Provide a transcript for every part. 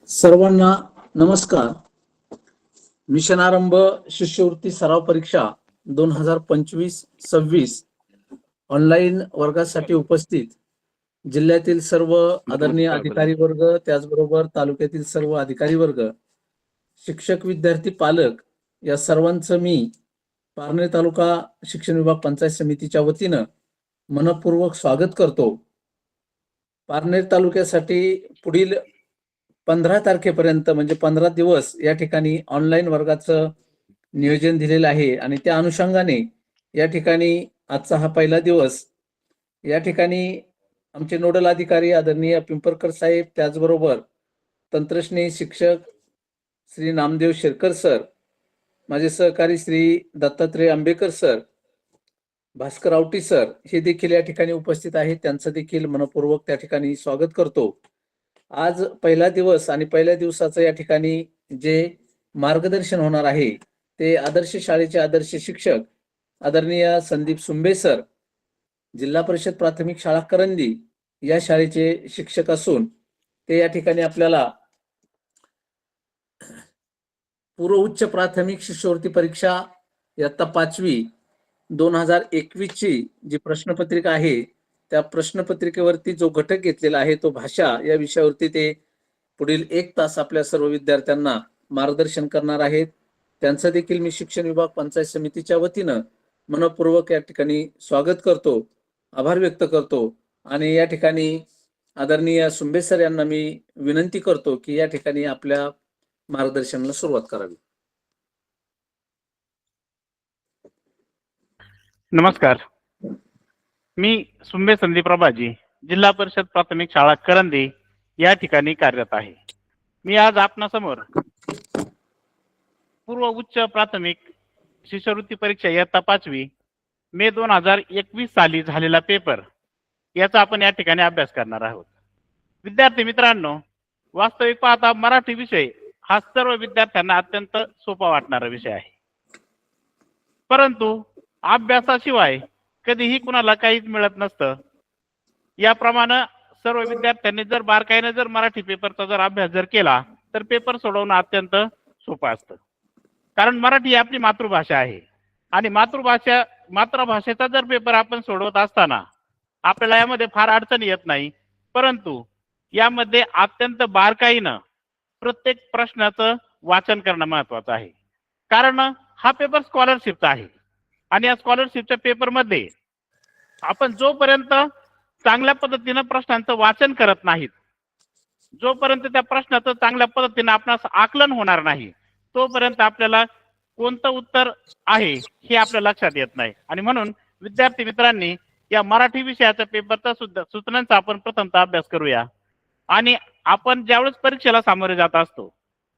सर्वांना नमस्कार. मिशन आरंभ शिष्यवृत्ती सराव परीक्षा 2025-26 ऑनलाईन वर्गासाठी उपस्थित जिल्ह्यातील सर्व आदरणीय अधिकारी वर्ग, त्याचबरोबर तालुक्यातील सर्व अधिकारी वर्ग, शिक्षक, विद्यार्थी, पालक या सर्वांचं मी पारनेर तालुका शिक्षण विभाग पंचायत समितीच्या वतीनं मनपूर्वक स्वागत करतो. पारनेर तालुक्यासाठी पुढील 15 तारखेपर्यंत म्हणजे 15 दिवस या ठिकाणी ऑनलाईन वर्गाचं नियोजन दिलेलं आहे आणि त्या अनुषंगाने या ठिकाणी आजचा हा पहिला दिवस या ठिकाणी आमचे नोडल अधिकारी आदरणीय पिंपरकर साहेब, त्याचबरोबर तंत्रज्ञ शिक्षक श्री नामदेव शेरकर सर, माझे सहकारी श्री दत्तात्रय आंबेकर सर, भास्कर आवटी सर हे देखील या ठिकाणी उपस्थित आहेत. त्यांचं देखील मनपूर्वक त्या ठिकाणी स्वागत करतो. आज पहिला दिवस आणि पहिल्या दिवसाचं या ठिकाणी जे मार्गदर्शन होणार आहे ते आदर्श शाळेचे आदर्श शिक्षक आदरणीय संदीप सुंबे सर, जिल्हा परिषद प्राथमिक शाळा करंदी या शाळेचे शिक्षक असून ते या ठिकाणी आपल्याला पूर्व उच्च प्राथमिक शिष्यवृत्ती परीक्षा इयत्ता 5वी 2021 ची जी प्रश्नपत्रिका आहे त्या प्रश्नपत्रिकेवरती जो घटक घेतलेला आहे तो भाषा या विषयावरती ते पुढील 1 तास आपल्या सर्व विद्यार्थ्यांना मार्गदर्शन करणार आहेत. त्यांचं देखील मी शिक्षण विभाग पंचायत समितीच्या वतीनं मनपूर्वक या ठिकाणी स्वागत करतो, आभार व्यक्त करतो आणि या ठिकाणी आदरणीय सुंबे सर यांना मी विनंती करतो की या ठिकाणी आपल्या मार्गदर्शनाला सुरुवात करावी. नमस्कार, मी सुंबे संदीप प्रभाजी, जिल्हा परिषद प्राथमिक शाळा करंदी या ठिकाणी कार्यरत आहे. मी आज आपणासमोर पूर्व उच्च प्राथमिक शिष्यवृत्ती परीक्षा इयत्ता 5वी मे 2021 साली झालेला पेपर याचा आपण या ठिकाणी अभ्यास करणार आहोत. विद्यार्थी मित्रांनो, वास्तविक पाहता मराठी विषय हा सर्व विद्यार्थ्यांना अत्यंत सोपा वाटणारा विषय आहे, परंतु अभ्यासाशिवाय कधीही कुणाला काहीच मिळत नसतं. याप्रमाणे सर्व विद्यार्थ्यांनी जर बारकाईने जर मराठी पेपरचा जर अभ्यास जर केला तर पेपर सोडवणं अत्यंत सोपं असतं. कारण मराठी ही आपली मातृभाषा आहे आणि मातृभाषेचा जर पेपर आपण सोडवत असताना आपल्याला यामध्ये फार अडचण येत नाही, परंतु यामध्ये अत्यंत बारकाईनं प्रत्येक प्रश्नाचं वाचन करणं महत्वाचं आहे. कारण हा पेपर स्कॉलरशिपचा आहे आणि या स्कॉलरशिपच्या पेपरमध्ये आपण जोपर्यंत चांगल्या पद्धतीनं प्रश्नांचं वाचन करत नाहीत, जोपर्यंत त्या प्रश्नाचं चांगल्या पद्धतीनं आपणास आकलन होणार नाही, तोपर्यंत आपल्याला कोणतं उत्तर आहे हे आपल्या लक्षात येत नाही. आणि म्हणून विद्यार्थी मित्रांनी या मराठी विषयाच्या पेपरचा सुद्धा सूचनांचा आपण प्रथमतः अभ्यास करूया. आणि आपण ज्यावेळेस परीक्षेला सामोरे जात असतो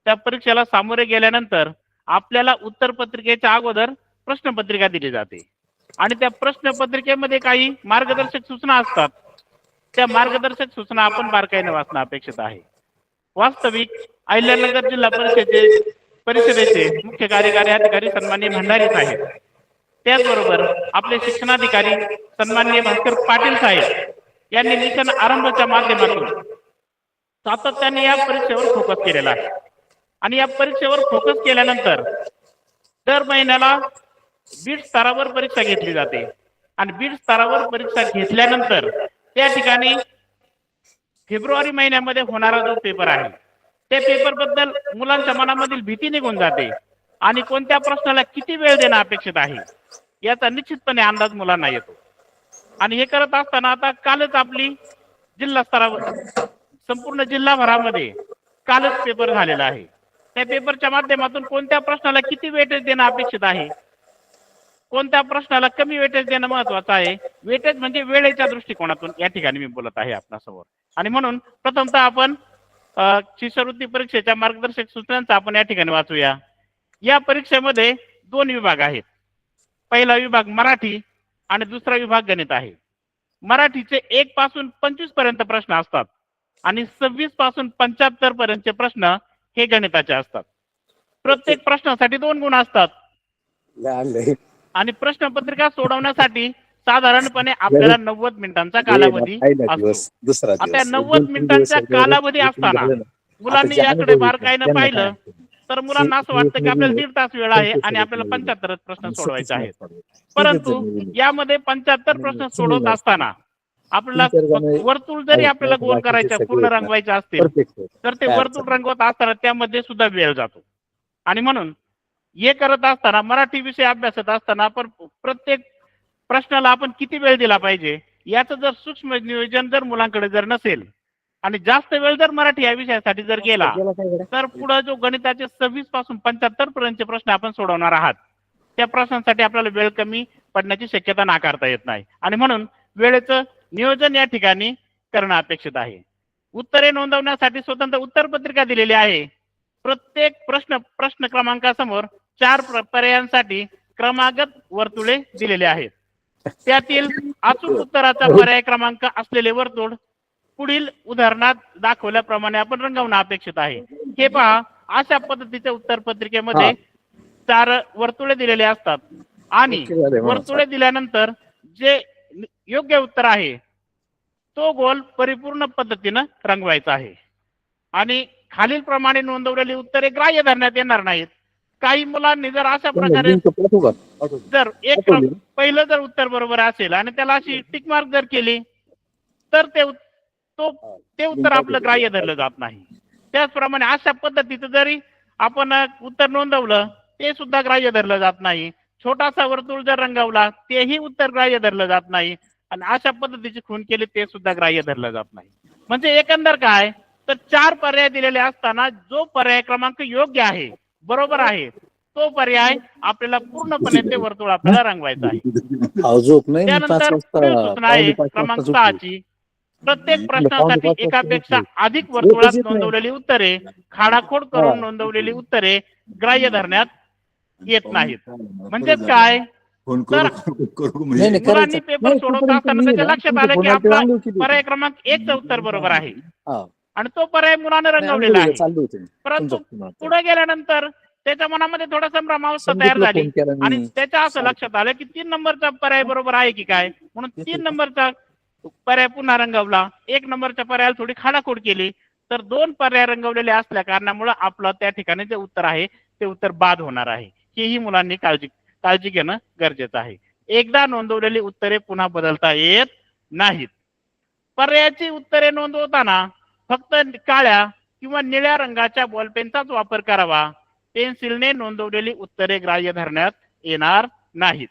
त्या परीक्षेला सामोरे गेल्यानंतर आपल्याला उत्तर पत्रिकेच्या अगोदर प्रश्नपत्रिका दिली जाते आणि त्या प्रश्नपत्रिकेमध्ये काही मार्गदर्शक सूचना असतात. त्या मार्गदर्शक सूचना आपण बारकाईने वाचणं अपेक्षित आहे. वास्तविक अहिल्यानगर जिल्हा परिषदेचे मुख्य कार्यकारी अधिकारी सन्माननीय भंडारी साहेब, त्याचबरोबर आपले शिक्षणाधिकारी सन्माननीय भास्कर पाटील साहेब यांनी मिशन आरंभच्या माध्यमातून सातत्याने या परीक्षेवर फोकस केलेला आहे. आणि या परीक्षेवर फोकस केल्यानंतर दर महिन्याला बीड स्तरावर परीक्षा घेतली जाते आणि बीड स्तरावर परीक्षा घेतल्यानंतर त्या ठिकाणी फेब्रुवारी महिन्यामध्ये होणारा जो पेपर आहे त्या पेपर बद्दल मुलांच्या मनामधील भीती निघून जाते आणि कोणत्या प्रश्नाला किती वेळ देणं अपेक्षित आहे याचा निश्चितपणे अंदाज मुलांना येतो. आणि हे करत असताना आता कालच आपली जिल्हा स्तरावर संपूर्ण जिल्हाभरामध्ये कालच पेपर झालेला आहे. त्या पेपरच्या माध्यमातून कोणत्या प्रश्नाला किती वेटेज देणं अपेक्षित आहे, कोणत्या प्रश्नाला कमी वेटेज देणं महत्वाचं आहे, वेटेज म्हणजे वेळेच्या दृष्टिकोनातून या ठिकाणी मी बोलत आहे आपणासमोर. आणि म्हणून प्रथमतः आपण शिष्यवृत्ती परीक्षेच्या मार्गदर्शक सूचनांचा आपण या ठिकाणी वाचूया. या परीक्षेमध्ये 2 विभाग आहेत. पहिला विभाग मराठी आणि दुसरा विभाग गणित आहे. मराठीचे 1 पासून 25 पर्यंत प्रश्न असतात आणि 26 पासून 75 पर्यंतचे प्रश्न हे गणिताचे असतात. प्रत्येक प्रश्नासाठी 2 गुण असतात आणि प्रश्नपत्रिका सोडवण्यासाठी साधारणपणे आपल्याला 90 मिनिटांचा कालावधी असतो. आता 90 मिनिटांचा कालावधी असताना मुलांनी याकडे बारकाईनं पाहिलं तर मुलांना असं वाटतं की आपल्याला 1.5 तास वेळ आहे आणि आपल्याला 75 प्रश्न सोडवायचे आहेत. परंतु यामध्ये 75 प्रश्न सोडवत असताना आपल्याला वर्तुळ जरी आपल्याला गोल करायचं पूर्ण रंगवायचे असतील तर ते वर्तुळ रंगवत असताना त्यामध्ये सुद्धा वेळ जातो. आणि म्हणून हे करत असताना मराठी विषय अभ्यासत असताना आपण प्रत्येक प्रश्नाला आपण किती वेळ दिला पाहिजे याचं जर सूक्ष्म नियोजन जर मुलांकडे जर नसेल आणि जास्त वेळ जर मराठी या विषयासाठी जर गेला तर पुढे जो गणिताचे 26 पासून 75 पर्यंतचे प्रश्न आपण सोडवणार आहात त्या प्रश्नांसाठी आपल्याला वेळ कमी पडण्याची शक्यता नाकारता येत नाही. आणि म्हणून वेळेचं नियोजन या ठिकाणी करणं अपेक्षित आहे. उत्तरे नोंदवण्यासाठी स्वतंत्र उत्तर पत्रिका दिलेली आहे. प्रत्येक प्रश्न क्रमांकासमोर 4 पर्यायांसाठी क्रमागत वर्तुळे दिलेले आहेत. त्यातील अचूक उत्तराचा पर्याय क्रमांक असलेले वर्तुळ पुढील उदाहरणात दाखवल्याप्रमाणे आपण रंगवणं अपेक्षित आहे. हे पहा, अशा पद्धतीच्या उत्तर पत्रिकेमध्ये 4 वर्तुळे दिलेले असतात आणि वर्तुळे दिल्यानंतर जे योग्य उत्तर आहे तो गोल परिपूर्ण पद्धतीनं रंगवायचा आहे. आणि खालील प्रमाणे नोंदवलेली उत्तरे ग्राह्य धरण्यात येणार नाहीत. काही मुलांनी जर अशा प्रकारे जर पहिलं जर उत्तर बरोबर असेल आणि त्याला अशी टिक मार्क जर केली तर ते उत्तर आपलं ग्राह्य धरलं जात नाही. त्याचप्रमाणे अशा पद्धतीचं जरी आपण उत्तर नोंदवलं ते सुद्धा ग्राह्य धरलं जात नाही. छोटासा वर्तुळ जर रंगवला तेही उत्तर ग्राह्य धरलं जात नाही आणि अशा पद्धतीची खून केली ते सुद्धा ग्राह्य धरलं जात नाही. म्हणजे एकंदर काय तर 4 पर्याय दिलेले असताना जो पर्याय क्रमांक योग्य आहे बरोबर आहे तो पर्याय आपल्याला पूर्णपणे ते वर्तुळ आपल्याला रंगवायचं आहे. त्यानंतर पुढील सूचना आहे क्रमांक 6 ची. प्रत्येक प्रश्नासाठी एकापेक्षा अधिक वर्तुळात नोंदवलेली उत्तरे खाडाखोड करून नोंदवलेली उत्तरे ग्राह्य धरण्यात येत नाहीत. म्हणजेच काय तर मुलांनी पेपर सोडवत असताना त्याच्या लक्षात आलं की आपला पर्याय क्रमांक 1 चं उत्तर बरोबर आहे आणि तो पर्याय मुलाने रंगवलेला आहे. परंतु पुढे गेल्यानंतर त्याच्या मनामध्ये थोडा संभ्रमावस्था तयार झाली आणि त्याच्या असं लक्षात आलं की 3 नंबरचा पर्याय बरोबर आहे की काय, म्हणून 3 नंबरचा पर्याय पुन्हा रंगवला. 1 नंबरच्या पर्यायाला थोडी खाडाखोड केली तर 2 पर्याय रंगवलेले असल्या कारणामुळे आपलं त्या ठिकाणी जे उत्तर आहे ते उत्तर बाद होणार आहे. हेही मुलांनी काळजी घेणं गरजेचं आहे. एकदा नोंदवलेली उत्तरे पुन्हा बदलता येत नाहीत. पर्यायाची उत्तरे नोंदवताना फक्त काळ्या किंवा निळ्या रंगाच्या बॉलपेनचाच वापर करावा. पेन्सिलने नोंदवलेली उत्तरे ग्राह्य धरण्यात येणार नाहीत.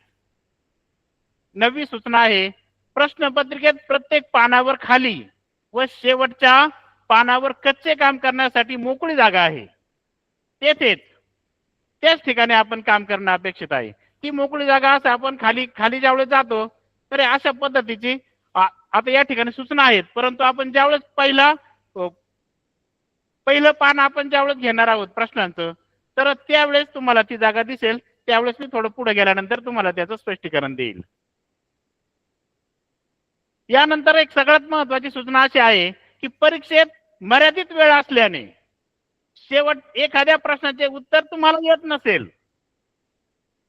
9वी सूचना आहे. प्रश्नपत्रिकेत प्रत्येक पानावर खाली व शेवटच्या पानावर कच्चे काम करण्यासाठी मोकळी जागा आहे. त्याच ठिकाणी आपण काम करणं अपेक्षित आहे. ती मोकळी जागा असं आपण खाली ज्यावेळेस जातो तर अशा पद्धतीची आता या ठिकाणी सूचना आहेत. परंतु आपण ज्यावेळेस पहिलं पान आपण ज्यावेळेस घेणार आहोत प्रश्नांचं तर त्यावेळेस तुम्हाला ती जागा दिसेल. त्यावेळेस मी थोडं पुढे गेल्यानंतर तुम्हाला त्याचं स्पष्टीकरण देईल. यानंतर एक सगळ्यात महत्वाची सूचना अशी आहे की परीक्षेत मर्यादित वेळ असल्याने शेवट एखाद्या प्रश्नाचे उत्तर तुम्हाला येत नसेल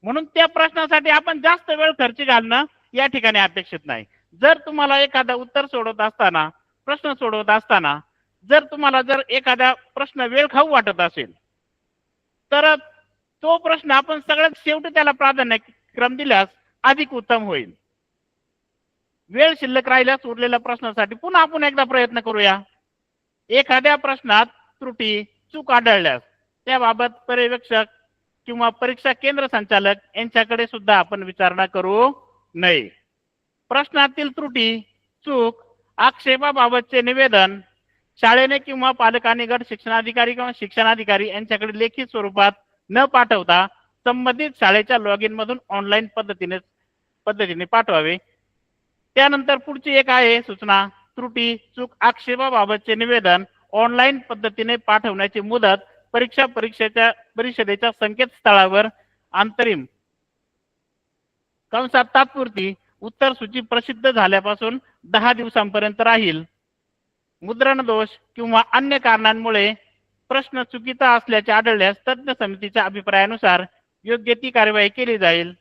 म्हणून त्या प्रश्नासाठी आपण जास्त वेळ खर्च घालणं या ठिकाणी अपेक्षित नाही. जर तुम्हाला एखादा उत्तर प्रश्न सोडवत असताना जर तुम्हाला एखादा प्रश्न वेळ खाऊ वाटत असेल तर तो प्रश्न आपण सगळ्यात शेवटी त्याला प्राधान्यक्रम दिल्यास अधिक उत्तम होईल. वेळ शिल्लक राहिल्यास उरलेल्या प्रश्नासाठी पुन्हा आपण एकदा प्रयत्न करूया. एखाद्या प्रश्नात त्रुटी चूक आढळल्यास त्याबाबत पर्यवेक्षक किंवा परीक्षा केंद्र संचालक यांच्याकडे सुद्धा आपण विचारणा करू नये. प्रश्नातील त्रुटी चूक आक्षेपाबाबतचे निवेदन शाळेने किंवा पालकांनी गट शिक्षणाधिकारी किंवा शिक्षणाधिकारी यांच्याकडे लेखी स्वरूपात न पाठवता संबंधित शाळेच्या लॉग इन मधून ऑनलाईन पद्धतीने पाठवावे. त्यानंतर पुढची एक आहे सूचना. त्रुटी चूक आक्षेपाबाबतचे निवेदन ऑनलाईन पद्धतीने पाठवण्याची मुदत परिषदेच्या संकेतस्थळावर अंतरिम कंसात तात्पुरती उत्तर सूची प्रसिद्ध झाल्यापासून 10 दिवसांपर्यंत राहील. मुद्रण दोष किंवा अन्य कारणांमुळे प्रश्न चुकीचा असल्याचे आढळल्यास तज्ञ समितीच्या अभिप्रायानुसार योग्य ती कार्यवाही केली जाईल.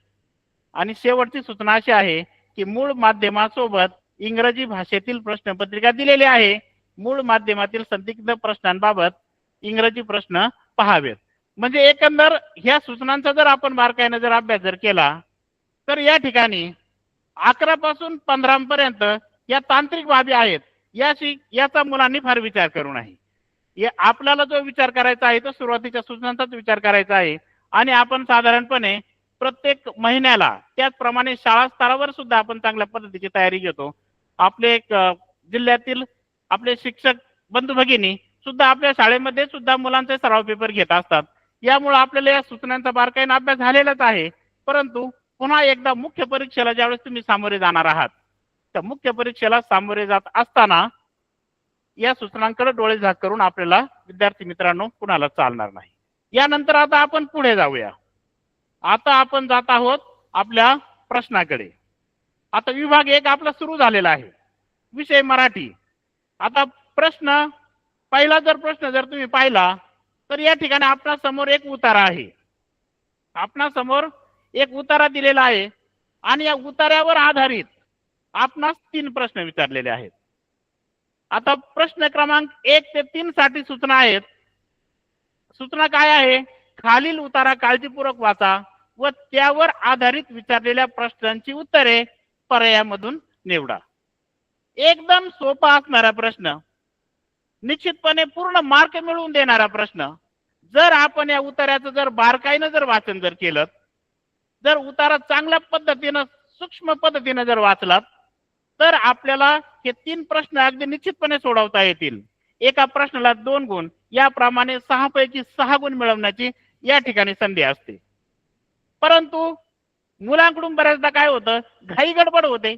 आणि शेवटची सूचना अशी आहे की मूळ माध्यमासोबत इंग्रजी भाषेतील प्रश्नपत्रिका दिलेली आहे. मूळ माध्यमातील संदिग्ध प्रश्नांबाबत इंग्रजी प्रश्न पहावेत. म्हणजे एकंदर ह्या सूचनांचा जर आपण बारकाईने जर अभ्यास जर केला तर या ठिकाणी 11 पासून 15 पर्यंत या तांत्रिक बाबी आहेत. याचा मुलांनी फार विचार करू नये. आपल्याला जो विचार करायचा आहे तो सुरुवातीच्या सूचनांचाच विचार करायचा आहे. आणि आपण साधारणपणे प्रत्येक महिन्याला त्याचप्रमाणे शाळा स्तरावर सुद्धा आपण चांगल्या पद्धतीची तयारी घेतो. आपले जिल्ह्यातील आपले शिक्षक बंधू भगिनी सुद्धा आपल्या शाळेमध्ये सुद्धा मुलांचे सराव पेपर घेत असतात. यामुळे आपल्याला या सूचनांचा बारकाईने अभ्यास झालेलाच आहे. परंतु पुन्हा एकदा मुख्य परीक्षेला ज्यावेळेस तुम्ही सामोरे जाणार आहात त्या मुख्य परीक्षेला सामोरे जात असताना या सूचनांकडे डोळे झाक करून आपल्याला विद्यार्थी मित्रांनो कुणाला चालणार नाही. यानंतर आता आपण पुढे जाऊया. आता आपण जात आहोत आपल्या प्रश्नाकडे. आता विभाग 1 आपला सुरू झालेला आहे. विषय मराठी. आता पहिला प्रश्न जर तुम्ही पाहिला तर या ठिकाणी आपल्या समोर एक उतारा आहे. आपल्या समोर एक उतारा दिलेला आहे आणि या उतार्यावर आधारित आपणास 3 प्रश्न विचारलेले आहेत. आता प्रश्न क्रमांक 1 ते 3 साठी सूचना आहेत. सूचना काय आहे? खालील उतारा काळजीपूर्वक वाचा व त्यावर आधारित विचारलेल्या प्रश्नांची उत्तरे पर्यायामधून निवडा. एकदम सोपा असणारा प्रश्न, निश्चितपणे पूर्ण मार्क मिळवून देणारा प्रश्न. जर आपण या उतार्याचं जर बारकाईनं जर वाचन जर केलं, जर उतारा चांगल्या पद्धतीनं सूक्ष्म पद्धतीने जर वाचलात तर आपल्याला हे 3 प्रश्न अगदी निश्चितपणे सोडवता येतील. एका प्रश्नाला 2 गुण, याप्रमाणे 6 पैकी 6 गुण मिळवण्याची या ठिकाणी संधी असते. परंतु मुलांकडून बऱ्याचदा काय होतं, घाई गडबड होते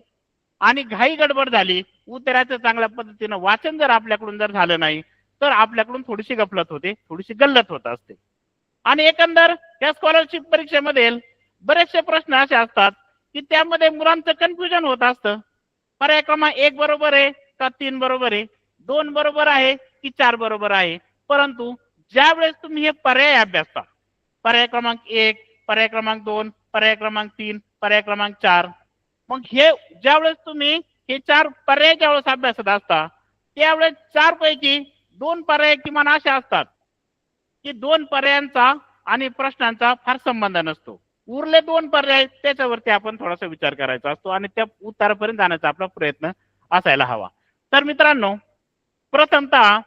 आणि घाई गडबड झाली, उतार्याचं चांगल्या पद्धतीनं वाचन जर आपल्याकडून जर झालं नाही तर आपल्याकडून थोडीशी गफलत होते, थोडीशी गल्लत होत असते. आणि एकंदर त्या स्कॉलरशिप परीक्षेमध्ये बरेचसे प्रश्न असे असतात की त्यामध्ये मुलांचं कन्फ्युजन होत असतं. पर्याय क्रमांक 1 बरोबर आहे का 3 बरोबर आहे, 2 बरोबर आहे की 4 बरोबर आहे. परंतु ज्या वेळेस तुम्ही हे पर्याय अभ्यासता, पर्याय क्रमांक 1, पर्याय क्रमांक 2, पर्याय क्रमांक 3, पर्याय क्रमांक 4, मग हे ज्यावेळेस तुम्ही हे 4 पर्याय ज्यावेळेस अभ्यासत असता त्यावेळेस 4 पैकी 2 पर्याय किमान असे असतात की 2 पर्यायांचा आणि प्रश्नांचा फार संबंध नसतो. उरले 2 पर्याय त्याच्यावरती आपण थोडासा विचार करायचा असतो आणि त्या उत्तरापर्यंत जाण्याचा आपला प्रयत्न असायला हवा. तर मित्रांनो, प्रथमतः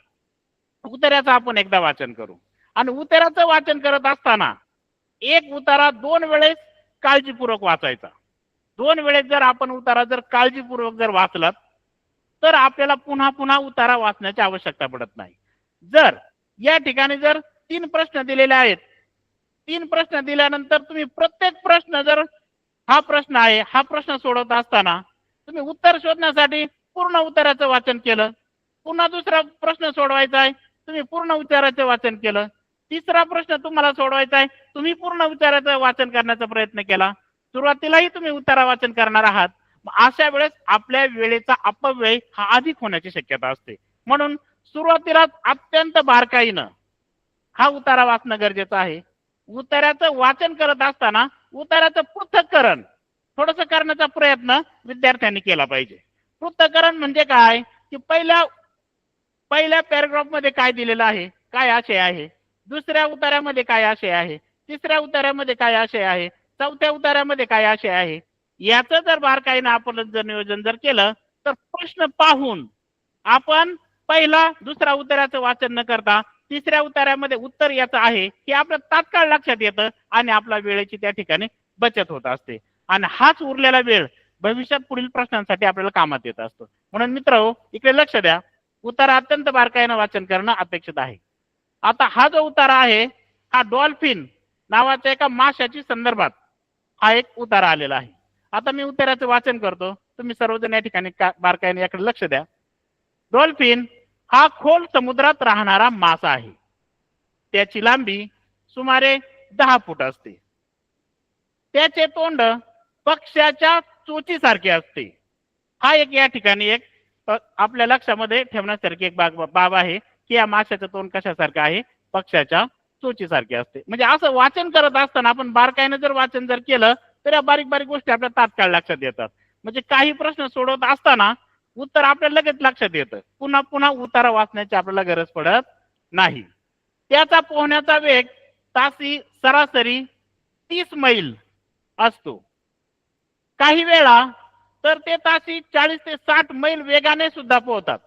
उतार्याचं आपण एकदा वाचन करू. आणि उतार्याचं वाचन करत असताना एक उतारा 2 वेळेस काळजीपूर्वक वाचायचा. 2 वेळेस जर आपण उतारा जर काळजीपूर्वक जर वाचलात तर आपल्याला पुन्हा पुन्हा उतारा वाचण्याची आवश्यकता पडत नाही. जर या ठिकाणी जर 3 प्रश्न दिलेले आहेत, 3 प्रश्न दिल्यानंतर तुम्ही प्रत्येक प्रश्न जर हा प्रश्न आहे, हा प्रश्न सोडवत असताना तुम्ही उत्तर शोधण्यासाठी पूर्ण उत्तराचं वाचन केलं, पुन्हा दुसरा प्रश्न सोडवायचा आहे, तुम्ही पूर्ण उत्तराचं वाचन केलं, तिसरा प्रश्न तुम्हाला सोडवायचा आहे, तुम्ही पूर्ण उत्तराचं वाचन करण्याचा प्रयत्न केला, सुरुवातीलाही तुम्ही उत्तरा वाचन करणार आहात, अशा वेळेस आपल्या वेळेचा अपव्यय हा अधिक होण्याची शक्यता असते. म्हणून सुरुवातीला अत्यंत बारकाईनं हा उतारा वाचणं गरजेचं आहे. उतार्याचं वाचन करत असताना उतार्याचं पृथक्करण थोडंसं करण्याचा प्रयत्न विद्यार्थ्यांनी केला पाहिजे. पृथक्करण म्हणजे काय की पहिल्या पॅराग्राफ मध्ये काय दिलेलं आहे, काय आशय आहे, दुसऱ्या उतार्यामध्ये काय आशय आहे, तिसऱ्या उतार्यामध्ये काय आशय आहे, चौथ्या उतार्यामध्ये काय आशय आहे, याचं जर बारकाईनं आपण जर नियोजन जर केलं तर प्रश्न पाहून आपण पहिला दुसरा उतार्याचं वाचन न करता तिसऱ्या उतार्यामध्ये उत्तर याचं आहे हे आपलं तात्काळ लक्षात येतं आणि आपल्या वेळेची त्या ठिकाणी बचत होत असते. आणि हाच उरलेला वेळ भविष्यात पुढील प्रश्नांसाठी आपल्याला कामात येत असतो. म्हणून मित्रहो, इकडे लक्ष द्या, उतारा अत्यंत बारकाईनं वाचन करणं अपेक्षित आहे. आता हा जो उतारा आहे हा डॉल्फिन नावाच्या एका माशाची संदर्भात हा एक उतारा आलेला आहे. आता मी उताराचं वाचन करतो, तुम्ही सर्वजण या ठिकाणी बारकाईने याकडे लक्ष द्या. डॉल्फिन हा खोल समुद्रात राहणारा मासा आहे. त्याची लांबी सुमारे 10 फूट असते. त्याचे तोंड पक्ष्याच्या चोचीसारखे असते. हा एक या ठिकाणी एक आपल्या लक्षामध्ये ठेवण्यासारखी एक बाब आहे की या माशाचं तोंड कशासारखं आहे, पक्ष्याच्या चोचीसारखे असते. म्हणजे असं वाचन करत असताना आपण बारकाईने जर वाचन जर केलं तर या बारीक बारीक गोष्टी आपल्या तात्काळ लक्षात येतात. म्हणजे काही प्रश्न सोडवत असताना उत्तर आपल्याला लगेच लक्षात येतं, पुन्हा पुन्हा उतारा वाचण्याची आपल्याला गरज पडत नाही. त्याचा पोहण्याचा वेग तासी सरासरी 30 मैल असतो. काही वेळा तर ते तासी 40 ते 60 मैल वेगाने सुद्धा पोहतात.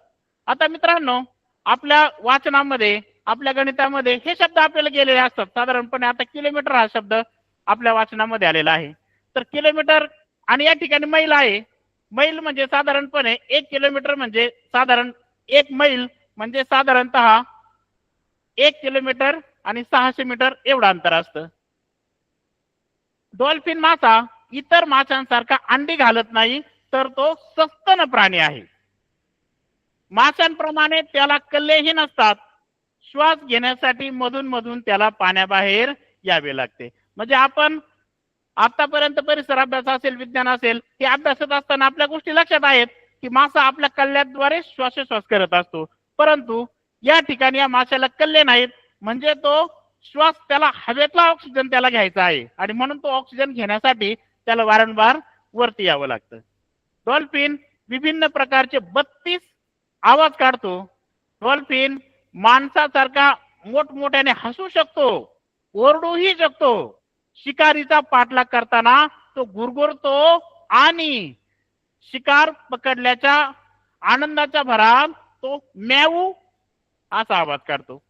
आता मित्रांनो, आपल्या वाचनामध्ये, आपल्या गणितामध्ये हे शब्द आपल्याला गेलेले असतात साधारणपणे. आता किलोमीटर हा शब्द आपल्या वाचनामध्ये आलेला आहे, तर किलोमीटर आणि या ठिकाणी मैल आहे. मैल म्हणजे साधारणपणे 1 किलोमीटर म्हणजे साधारण 1 मैल म्हणजे साधारणतः 1 किलोमीटर आणि 600 मीटर एवढं अंतर असतं. डॉल्फिन मासा इतर माशांसारखा अंडी घालत नाही, तर तो सस्तन प्राणी आहे. माशांप्रमाणे त्याला कल्लेही नसतात. श्वास घेण्यासाठी मधून मधून त्याला पाण्याबाहेर यावे लागते. म्हणजे आपण आतापर्यंत परिसर अभ्यास असेल, विज्ञान असेल, हे अभ्यासत असताना आपल्या गोष्टी लक्षात आहेत की मासा आपल्या कल्ल्याद्वारे श्वासोश्वास करत असतो, परंतु या ठिकाणी या माशाला कल्ले नाहीत. म्हणजे तो श्वास, त्याला हवेतला ऑक्सिजन त्याला घ्यायचा आहे आणि म्हणून तो ऑक्सिजन घेण्यासाठी त्याला वारंवार वरती यावं लागतं. डॉल्फिन विभिन्न प्रकारचे 32 आवाज काढतो. डॉल्फिन माणसासारखा मोठमोठ्याने हसू शकतो, ओरडूही शकतो. शिकारीचा पाठलाग करताना तो गुरगुरतो आणि शिकार पकडल्याच्या आनंदाच्या भरात तो म्याऊ असा आवाज काढतो.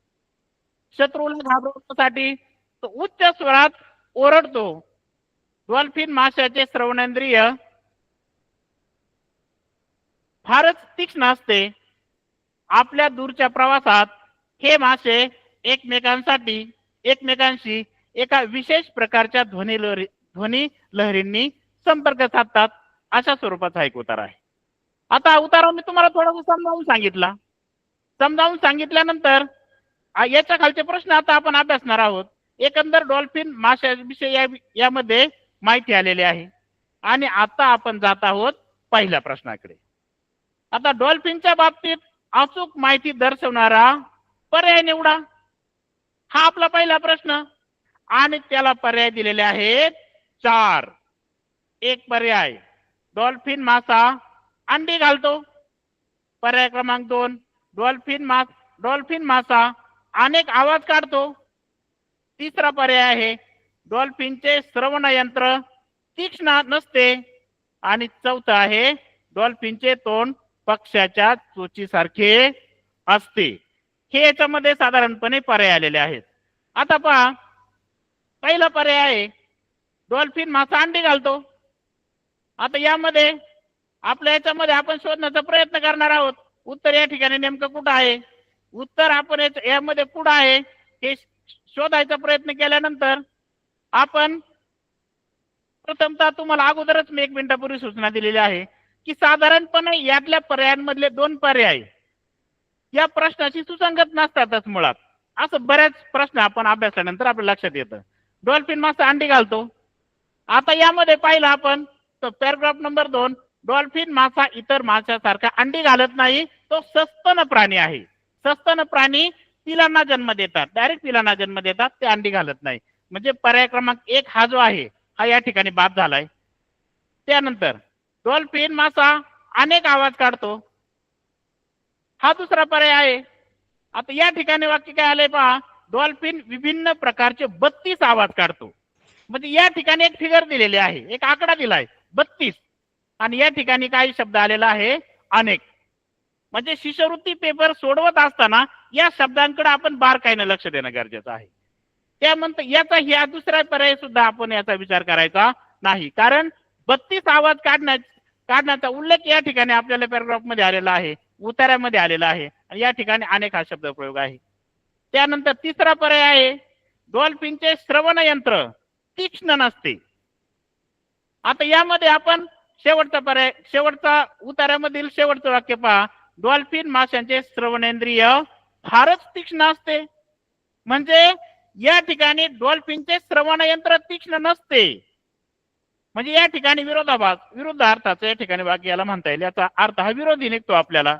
शत्रूला घाबरवण्यासाठी तो उच्च स्वरात ओरडतो. डॉल्फिन माशाचे श्रवणेंद्रिय फारच तीक्ष्ण असते. आपल्या दूरच्या प्रवासात हे मासे एकमेकांशी एका विशेष प्रकारच्या ध्वनी लहरींनी संपर्क साधतात. अशा स्वरूपाचा एक उतारा आहे. आता उतारा मी तुम्हाला थोडंसं समजावून सांगितल्यानंतर याच्या खालचे प्रश्न आता आपण अभ्यासणार आहोत. एकंदर डॉल्फिन माशाविषयी यामध्ये माहिती आलेली आहे आणि आता आपण जात आहोत पहिल्या प्रश्नाकडे. आता डॉल्फिनच्या बाबतीत अचूक माहिती दर्शवणारा पर्याय निवडा, हा आपला पहिला प्रश्न. आणि त्याला पर्याय दिलेले आहेत 4. एक पर्याय, डॉल्फिन मासा अंडी घालतो. पर्याय क्रमांक 2, डॉल्फिन मासा अनेक आवाज काढतो. तिसरा पर्याय आहे, डॉल्फिनचे श्रवण यंत्र तीक्ष्ण नसते. आणि चौथा आहे, डॉल्फिनचे तोंड पक्ष्याच्या चोचीसारखे असते. हे याच्यामध्ये साधारणपणे पर्याय आलेले आहेत. आता पहा, पहिला पर्याय आहे डॉल्फिन मासा अंडी घालतो. आता यामध्ये आपल्या याच्यामध्ये आपण शोधण्याचा प्रयत्न करणार आहोत. उत्तर या ठिकाणी नेमकं कुठं आहे? उत्तर आपण यामध्ये कुठं आहे हे शोधायचा प्रयत्न केल्यानंतर आपण प्रथमतः तुम्हाला अगोदरच मी 1 मिनिटापूर्वी सूचना दिलेली आहे की साधारणपणे यातल्या पर्यायांमधले 2 पर्याय या प्रश्नाशी सुसंगत नसतातच मुळात. असं बरेच प्रश्न आपण अभ्यासल्यानंतर आपल्या लक्षात येतं. डॉल्फिन मासा अंडी घालतो. आता यामध्ये पाहिलं आपण तर पॅराग्राफ नंबर 2, डॉल्फिन मासा इतर माशासारखा अंडी घालत नाही, तो सस्तन प्राणी आहे. सस्तन प्राणी पिलांना जन्म देतात, डायरेक्ट पिलांना जन्म देतात, ते अंडी घालत नाही. म्हणजे पर्याय क्रमांक 1 हा जो आहे हा या ठिकाणी बाद झालाय. त्यानंतर डॉल्फिन मासा अनेक आवाज काढतो, हा दुसरा पर्याय आहे. आता या ठिकाणी वाक्य काय आलंय पहा, डॉल्फिन विभिन्न प्रकारचे 32 आवाज काढतो. म्हणजे या ठिकाणी एक फिगर दिलेली आहे, एक आकडा दिलाय 32 आणि या ठिकाणी काही शब्द आलेला आहे अनेक. म्हणजे शिष्यवृत्ती पेपर सोडवत असताना या शब्दांकडे आपण बारकाईने लक्ष देणं गरजेचं आहे. त्यानंतर याचा दुसरा पर्याय सुद्धा आपण याचा विचार करायचा नाही, कारण 32 आवाज काढण्याचा उल्लेख या ठिकाणी आपल्याला पॅराग्राफ मध्ये आलेला आहे, उतार्यामध्ये आलेला आहे आणि या ठिकाणी अनेक हा शब्द प्रयोग आहे. त्यानंतर तिसरा पर्याय आहे, डॉल्फिनचे श्रवण यंत्र तीक्ष्ण नसते. आता यामध्ये आपण शेवटचा उतार्यामधील शेवटचं वाक्य पहा, डॉल्फिन माशांचे श्रवणेंद्रिय फारच तीक्ष्ण असते. म्हणजे या ठिकाणी डॉल्फिनचे श्रवण यंत्र तीक्ष्ण नसते. म्हणजे या ठिकाणी विरुद्ध अर्थाचं या ठिकाणी वाक्य याला म्हणता येईल. याचा अर्थ हा विरोधी निघतो आपल्याला.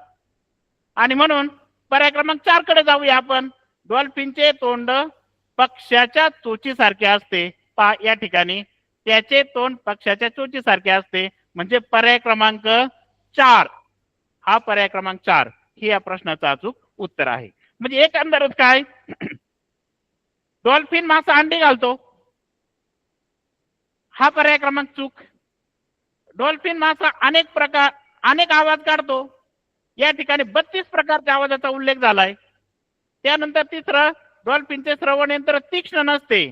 आणि म्हणून पर्याय क्रमांक 4 कडे जाऊया आपण. डॉल्फिनचे तोंड पक्ष्याच्या चोचीसारखे असते. पहा या ठिकाणी त्याचे तोंड पक्ष्याच्या चोचीसारखे असते. म्हणजे पर्याय क्रमांक 4 हा पर्याय क्रमांक 4 हे या प्रश्नाचं अचूक उत्तर आहे. म्हणजे एकंदरीत काय, डॉल्फिन मासा अंडी घालतो हा पर्याय क्रमांक चूक. डॉल्फिन मासा अनेक आवाज काढतो, या ठिकाणी 32 प्रकारच्या आवाजाचा उल्लेख झालाय. त्यानंतर तिसरं, डॉल्फिनचे श्रवण यंत्र तीक्ष्ण नसते,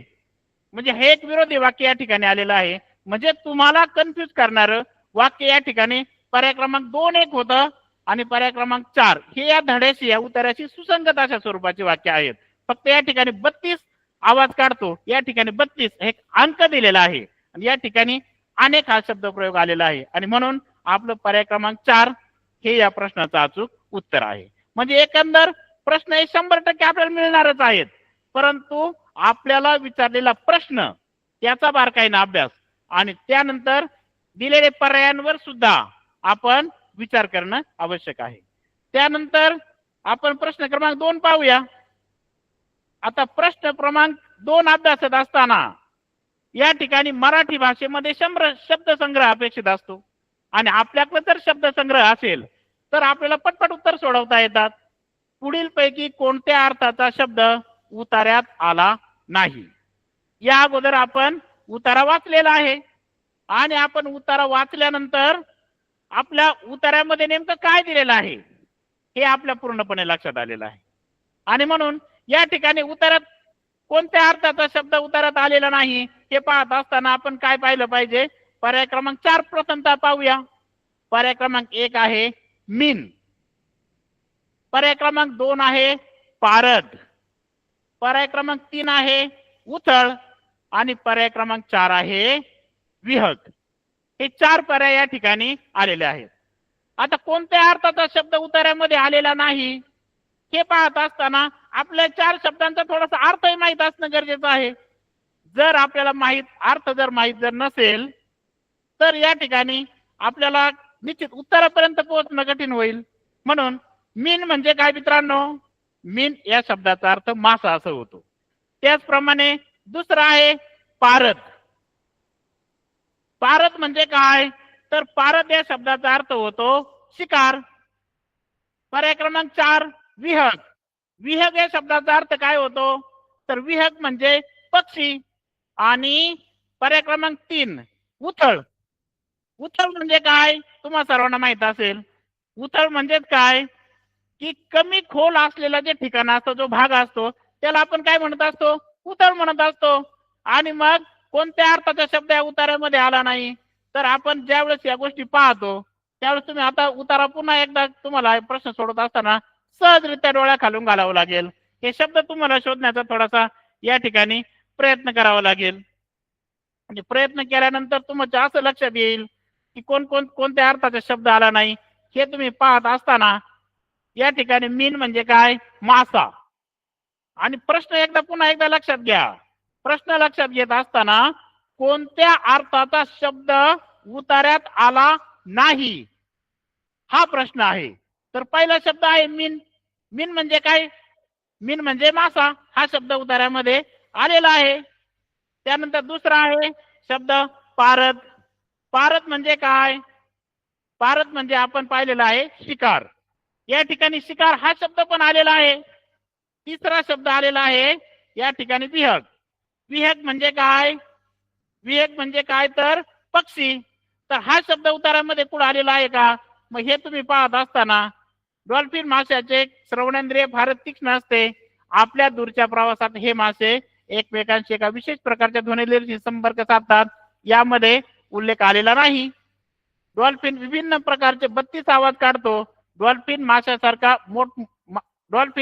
म्हणजे हे एक विरोधी वाक्य या ठिकाणी आलेलं आहे. म्हणजे तुम्हाला कन्फ्युज करणारं वाक्य या ठिकाणी पर्याय क्रमांक 2 एक होतं आणि पर्याय क्रमांक 4 हे या धड्याशी या उत्तराशी सुसंगत अशा स्वरूपाचे वाक्य आहेत. फक्त या ठिकाणी 32 आवाज काढतो, या ठिकाणी 32 हे अंक दिलेला आहे आणि या ठिकाणी अनेक हा शब्द प्रयोग आलेला आहे आणि म्हणून आपलं पर्याय क्रमांक 4 हे या प्रश्नाचं अचूक उत्तर आहे. म्हणजे एकंदर प्रश्न हे 100% आपल्याला मिळणारच आहेत, परंतु आपल्याला विचारलेला प्रश्न त्याचा बारकाईने अभ्यास आणि त्यानंतर दिलेले पर्यायांवर सुद्धा आपण विचार करणं आवश्यक आहे. त्यानंतर आपण प्रश्न क्रमांक 2 पाहूया. आता प्रश्न क्रमांक 2 अभ्यासत असताना या ठिकाणी मराठी भाषेमध्ये 100 शब्दसंग्रह अपेक्षित असतो आणि आपल्याकडे जर शब्दसंग्रह असेल तर आपल्याला पटपट उत्तर सोडवता येतात. पुढील पैकी कोणत्या अर्थाचा शब्द उतार्यात आला नाही? या अगोदर आपण उतारा वाचलेला आहे आणि आपण उतारा वाचल्यानंतर आपल्या उतार्यामध्ये नेमकं काय दिलेलं आहे हे आपल्या पूर्णपणे लक्षात आलेलं आहे आणि म्हणून या ठिकाणी उतारात कोणत्या अर्थाचा शब्द उतारात आलेला नाही हे पाहत असताना आपण काय पाहिलं पाहिजे? पर्याय क्रमांक 4 प्रथमतः पाहूया. पर्याय क्रमांक 1 आहे मीन, पर्याय क्रमांक 2 आहे पारद, पर्याय क्रमांक 3 आहे उथळ आणि पर्याय क्रमांक 4 आहे विहग. हे 4 पर्याय या ठिकाणी आलेले आहेत. आता कोणत्या अर्थाचा शब्द उतार्यामध्ये आलेला नाही हे पाहत असताना आपल्या 4 शब्दांचा थोडासा अर्थही माहित असणं गरजेचं आहे. जर आपल्याला अर्थ जर नसेल तर या ठिकाणी आपल्याला निश्चित उत्तरापर्यंत पोहोचणं कठीण होईल. म्हणून मीन म्हणजे काय मित्रांनो? मीन या शब्दाचा अर्थ मासा असं होतो. त्याचप्रमाणे दुसरा आहे पारद. पारद म्हणजे काय? तर पारद या शब्दाचा अर्थ होतो शिकार. पर्याय क्रमांक 4 विहग. विहग या शब्दाचा अर्थ काय होतो? तर विहग म्हणजे पक्षी. आणि पर्याय क्रमांक 3 उथळ. उथळ म्हणजे काय? तुम्हा सर्वांना माहित असेल. उथळ म्हणजे काय की कमी खोल असलेला जे ठिकाण असतो, जो भाग असतो त्याला आपण काय म्हणत असतो? उथळ म्हणत असतो. आणि मग कोणत्या अर्थाचा शब्द या उतार्यामध्ये आला नाही तर आपण ज्यावेळेस या गोष्टी पाहतो त्यावेळेस तुम्ही आता उतारा पुन्हा एकदा तुम्हाला प्रश्न सोडत असताना सहजरित्या डोळ्या खालून घालावं लागेल. हे शब्द तुम्हाला शोधण्याचा थोडासा या ठिकाणी प्रयत्न करावा लागेल. म्हणजे प्रयत्न केल्यानंतर तुमच्या असं लक्षात येईल की कोणत्या अर्थाचा शब्द आला नाही हे तुम्ही पाहत असताना या ठिकाणी मीन म्हणजे काय? मासा. आणि प्रश्न पुन्हा एकदा लक्षात घ्या. प्रश्न लक्षात घेत असताना कोणत्या अर्थाचा शब्द उतार्यात आला नाही हा प्रश्न आहे. तर पहिला शब्द आहे मीन. मीन म्हणजे काय? मीन म्हणजे मासा. हा शब्द उतार्यामध्ये आलेला आहे. त्यानंतर दुसरा आहे शब्द पारद. पारद म्हणजे काय? पारद म्हणजे आपण पाहिलेला आहे शिकार. या ठिकाणी शिकार हा शब्द पण आलेला आहे. तिसरा शब्द आलेला आहे या ठिकाणी विहग. विहग म्हणजे काय? विहग म्हणजे काय तर पक्षी. तर हा शब्द उतारामध्ये कुठे आलेला आहे का? मग हे तुम्ही पाहत असताना डॉल्फिन माशाचे श्रवणेंद्रिय फारच तीक्ष्ण असते. आपल्या दूरच्या प्रवासात हे मासे एकमेकांशी एका विशेष प्रकारच्या ध्वनिलहरीशी संपर्क साधतात. यामध्ये उल्लेख आलेला नाही. डॉल्फिन विभिन्न प्रकारचे 32 आवाज काढतो. डॉल्फिन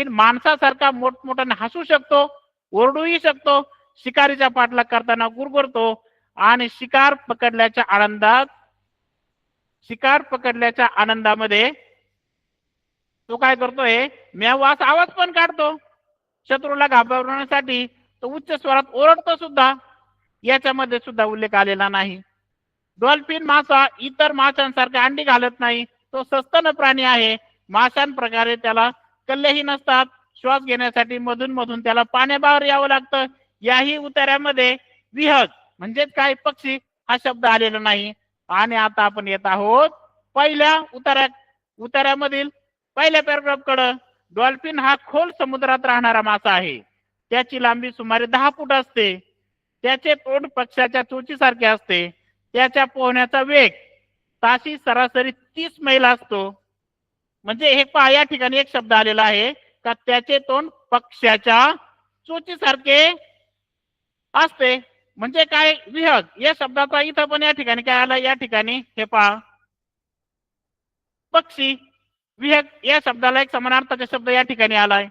माणसासारखा मोठमोठ्याने हसू शकतो, ओरडूही शकतो, शिकारीचा पाठलाग करताना गुरगुरतो आणि शिकार पकडल्याच्या आनंदामध्ये तो काय करतोय? म्यावास आवाज पण काढतो. शत्रूला घाबरवण्यासाठी तो उच्च स्वरात ओरडतो सुद्धा. याच्यामध्ये सुद्धा उल्लेख आलेला नाही. डॉल्फिन मासा इतर माशांसारखे अंडी घालत नाही. तो सस्तन प्राणी आहे. माशांप्रकारे त्याला कल्लेही नसतात. श्वास घेण्यासाठी मधून मधून त्याला पाण्याबाहेर यावं लागतं. याही उतार्यामध्ये विहग म्हणजेच काय? पक्षी हा शब्द आलेला नाही. आणि आता आपण येत आहोत पहिल्या उतार्यामधील पहिल्या पॅराग्राफ कडे. डॉल्फिन हा खोल समुद्रात राहणारा मासा आहे. त्याची लांबी सुमारे 10 फूट असते. त्याचे तोंड पक्ष्याच्या चोचीसारखे असते. त्याच्या पोहण्याचा वेग ताशी सरासरी 30 मैल असतो. म्हणजे हे पहा, या ठिकाणी एक शब्द आलेला आहे का त्याचे तोंड पक्ष्याच्या चोचीसारखे असते. म्हणजे काय, विहग या शब्दाचा इथं पण या ठिकाणी काय आलं, या ठिकाणी हे पहा पक्षी. विहग या शब्दाला एक समानार्थाचा शब्द या ठिकाणी आलाय.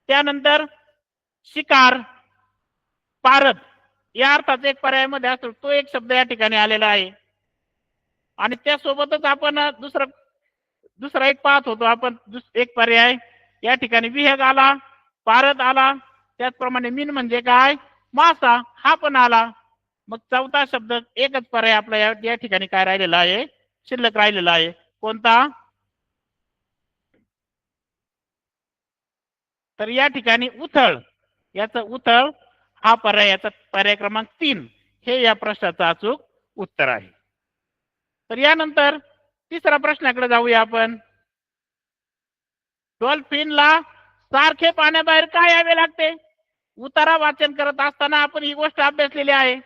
त्यानंतर शिकार, पारद या अर्थाचा एक पर्यायामध्ये असतो तो एक शब्द या ठिकाणी आलेला आहे. आणि त्यासोबतच आपण दुसरा एक पाहत होतो आपण, एक पर्याय या ठिकाणी विहग आला, पारद आला, त्याचप्रमाणे मीन म्हणजे काय, मासा हा पण आला. मग चौथा शब्द एकच पर्याय आपला या ठिकाणी काय राहिलेला आहे, शिल्लक राहिलेला आहे. कोणता, तर या ठिकाणी उथळ. याचं उथळ हा पर्याय, याचा पर्याय क्रमांक 3 हे या प्रश्नाचं अचूक उत्तर आहे. तर यानंतर तिसऱ्या प्रश्नाकडे जाऊया आपण. डॉल्फिनला सारखे पाण्याबाहेर का यावे लागते. उतारा वाचन करत असताना आपण ही गोष्ट अभ्यासलेली आहे.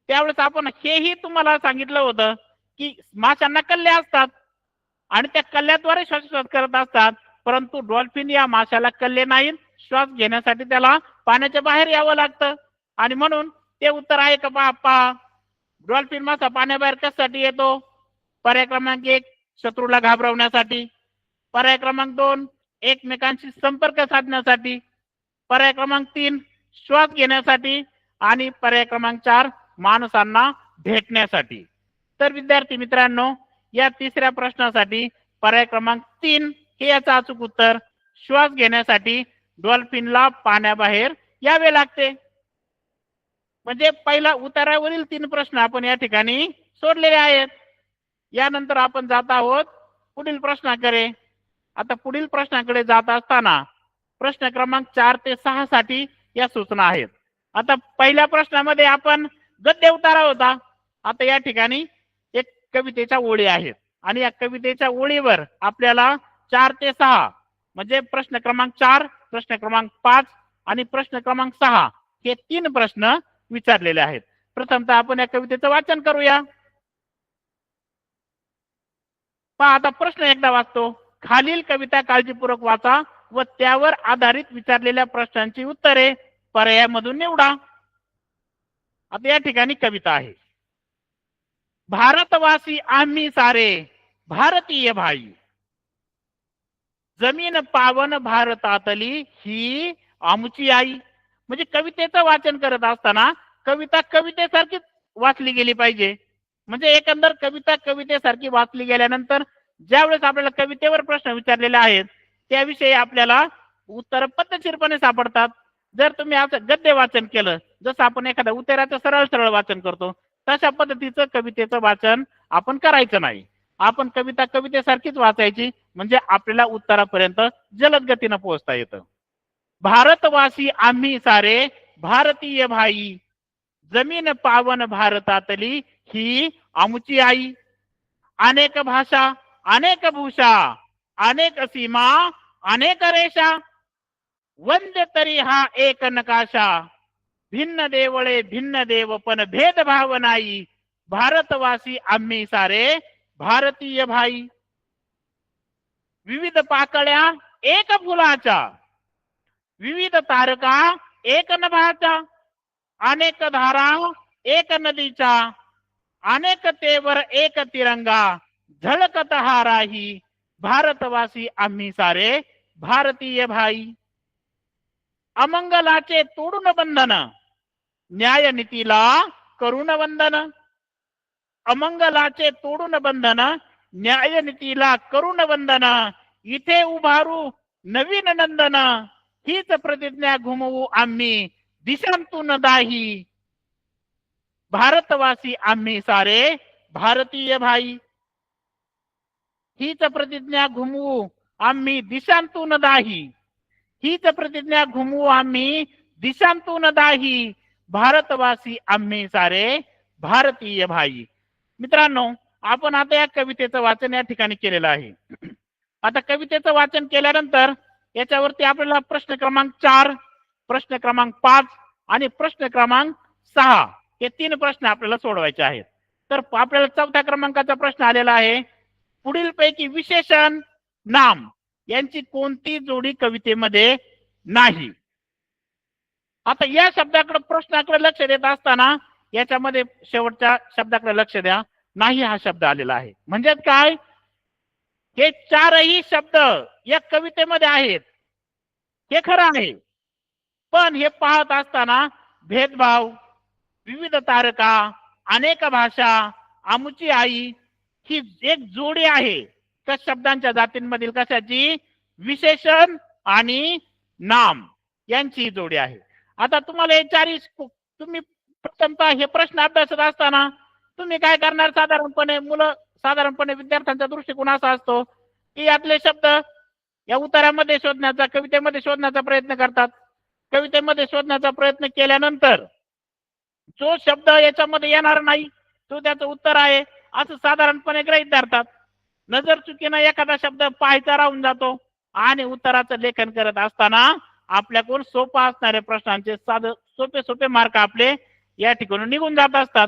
त्यावेळेस आपण हेही तुम्हाला सांगितलं होतं की माशांना कल्ले असतात आणि त्या कल्ल्याद्वारे श्वासोच्छ्वास करत असतात. परंतु डॉल्फिन या माशाला कल्ले नाहीत. श्वास घेण्यासाठी त्याला पाण्याच्या बाहेर यावं लागतं. आणि म्हणून ते उत्तर आहे का पहा. डॉल्फिन मासा पाण्याबाहेर कशासाठी येतो. पर्याय क्रमांक 1 शत्रूला घाबरवण्यासाठी. पर्याय क्रमांक 2 एकमेकांशी संपर्क साधण्यासाठी. पर्याय क्रमांक 3 श्वास घेण्यासाठी. आणि पर्याय क्रमांक 4 माणसांना भेटण्यासाठी. तर विद्यार्थी मित्रांनो, या तिसऱ्या प्रश्नासाठी पर्याय क्रमांक 3 हे याचं अचूक उत्तर. श्वास घेण्यासाठी डॉल्फिनला पाण्याबाहेर यावे लागते. म्हणजे पहिला उतारावरील 3 प्रश्न आपण या ठिकाणी सोडलेले आहेत. यानंतर आपण जात आहोत पुढील प्रश्नाकडे. आता पुढील प्रश्नाकडे जात असताना प्रश्न क्रमांक 4 ते 6 साठी या सूचना आहेत. आता पहिल्या प्रश्नामध्ये आपण गद्य उतारा होता. आता या ठिकाणी एक कवितेच्या ओळी आहेत आणि या कवितेच्या ओळीवर आपल्याला 4 ते 6 म्हणजे प्रश्न क्रमांक 4, प्रश्न क्रमांक 5 आणि प्रश्न क्रमांक 6 हे 3 प्रश्न विचारलेले आहेत. प्रथमतः आपण या कवितेचं वाचन करूया. पहा, आता प्रश्न एकदा वाचतो. खालील कविता काळजीपूर्वक वाचा व त्यावर आधारित विचारलेल्या प्रश्नांची उत्तरे पर्यायामधून निवडा. आता या ठिकाणी कविता आहे. भारतवासी आम्ही सारे भारतीय भाई, जमीन पावन भारतातली ही आमची आई. म्हणजे कवितेचं वाचन करत असताना कविता कवितेसारखीच वाचली गेली पाहिजे. म्हणजे एकंदर कविता कवितेसारखी वाचली गेल्यानंतर ज्यावेळेस आपल्याला कवितेवर प्रश्न विचारलेले आहेत त्याविषयी आपल्याला उत्तर पद्धतशीरपणे सापडतात. जर तुम्ही असं गद्य वाचन केलं, जसं आपण एखाद्या उतार्याचं सरळ सरळ वाचन करतो, तशा पद्धतीचं कवितेचं वाचन आपण करायचं नाही. आपण कविता कवितेसारखीच वाचायची, म्हणजे आपल्याला उत्तरापर्यंत जलद गतीनं पोहोचता येतं. भारतवासी आम्ही सारे भारतीय भाई, जमीन पावन भारतातली ही आमची आई. अनेक भाषा अनेक भूषा, अनेक सीमा अनेक रेषा, वंद्य तरी हा एक नकाशा. भिन्न देवळे भिन्न देव पण भेदभाव नाही. भारतवासी आम्ही सारे भारतीय भाई. विविध पाकळ्या एक फुलाच्या, विविध तारका एक नभाच्या, अनेक धारा एक नदीच्या, अनेकतेवर एक तिरंगा, झळकत हा राही. भारतवासी आम्ही सारे भारतीय भाई. अमंगलाचे तोडून बंधन, न्यायनीतीला करुण वंदन. अमंगलाचे तोडून बंधन, न्यायनीतीला करुण वंदन. इथे उभारू नवीन नंदन, हीच प्रतिज्ञा घुमवू आम्ही दिशांतून दाही. भारतवासी आम्ही सारे भारतीय भाई. हीच प्रतिज्ञा घुमवू आम्ही दिशांतून दाही. हीच प्रतिज्ञा घुमवू आम्ही दिशांतून दाही. भारतवासी आम्ही सारे भारतीय भाई. मित्रांनो, आपण आता या कवितेचं वाचन या ठिकाणी केलेलं आहे. आता कवितेचं वाचन केल्यानंतर याच्यावरती आपल्याला प्रश्न क्रमांक 4, प्रश्न क्रमांक 5 आणि प्रश्न क्रमांक 6 हे 3 प्रश्न आपल्याला सोडवायचे आहेत. तर आपल्याला 4थ्या क्रमांकाचा प्रश्न आलेला आहे, पुढीलपैकी विशेषण नाम यांची कोणती जोडी कवितेमध्ये नाही. आता या शब्दाकडे प्रश्नाकडे लक्ष देत असताना याच्यामध्ये शेवटच्या शब्दाकडे लक्ष द्या. नाही हा शब्द आलेला आहे. म्हणजे काय, हे 4ही शब्द या कवितेमध्ये आहेत, हे खरं आहे. पण हे पाहत असताना भेदभाव, विविध तारका, अनेक भाषा, आमुची आई ही एक जोडी आहे. त्या शब्दांच्या जातींमधील कशाची, विशेषण आणि नाम यांची जोडी आहे. आता तुम्हाला हे 4 तुम्ही प्रथमतः हे प्रश्न अभ्यासत असताना तुम्ही काय करणार, साधारणपणे विद्यार्थ्यांचा दृष्टिकोन असा असतो की यातले शब्द या उत्तरामध्ये शोधण्याचा, कवितेमध्ये शोधण्याचा प्रयत्न करतात. कवितेमध्ये शोधण्याचा प्रयत्न केल्यानंतर जो शब्द याच्यामध्ये येणार नाही तो त्याचं उत्तर आहे असं साधारणपणे गृहीत धरतात. नजर चुकीनं एखादा शब्द पाहायचा राहून जातो आणि उत्तराचं लेखन करत असताना आपल्याकडून सोपा असणाऱ्या प्रश्नांचे सोपे मार्क आपले या ठिकाणी निघून जात असतात.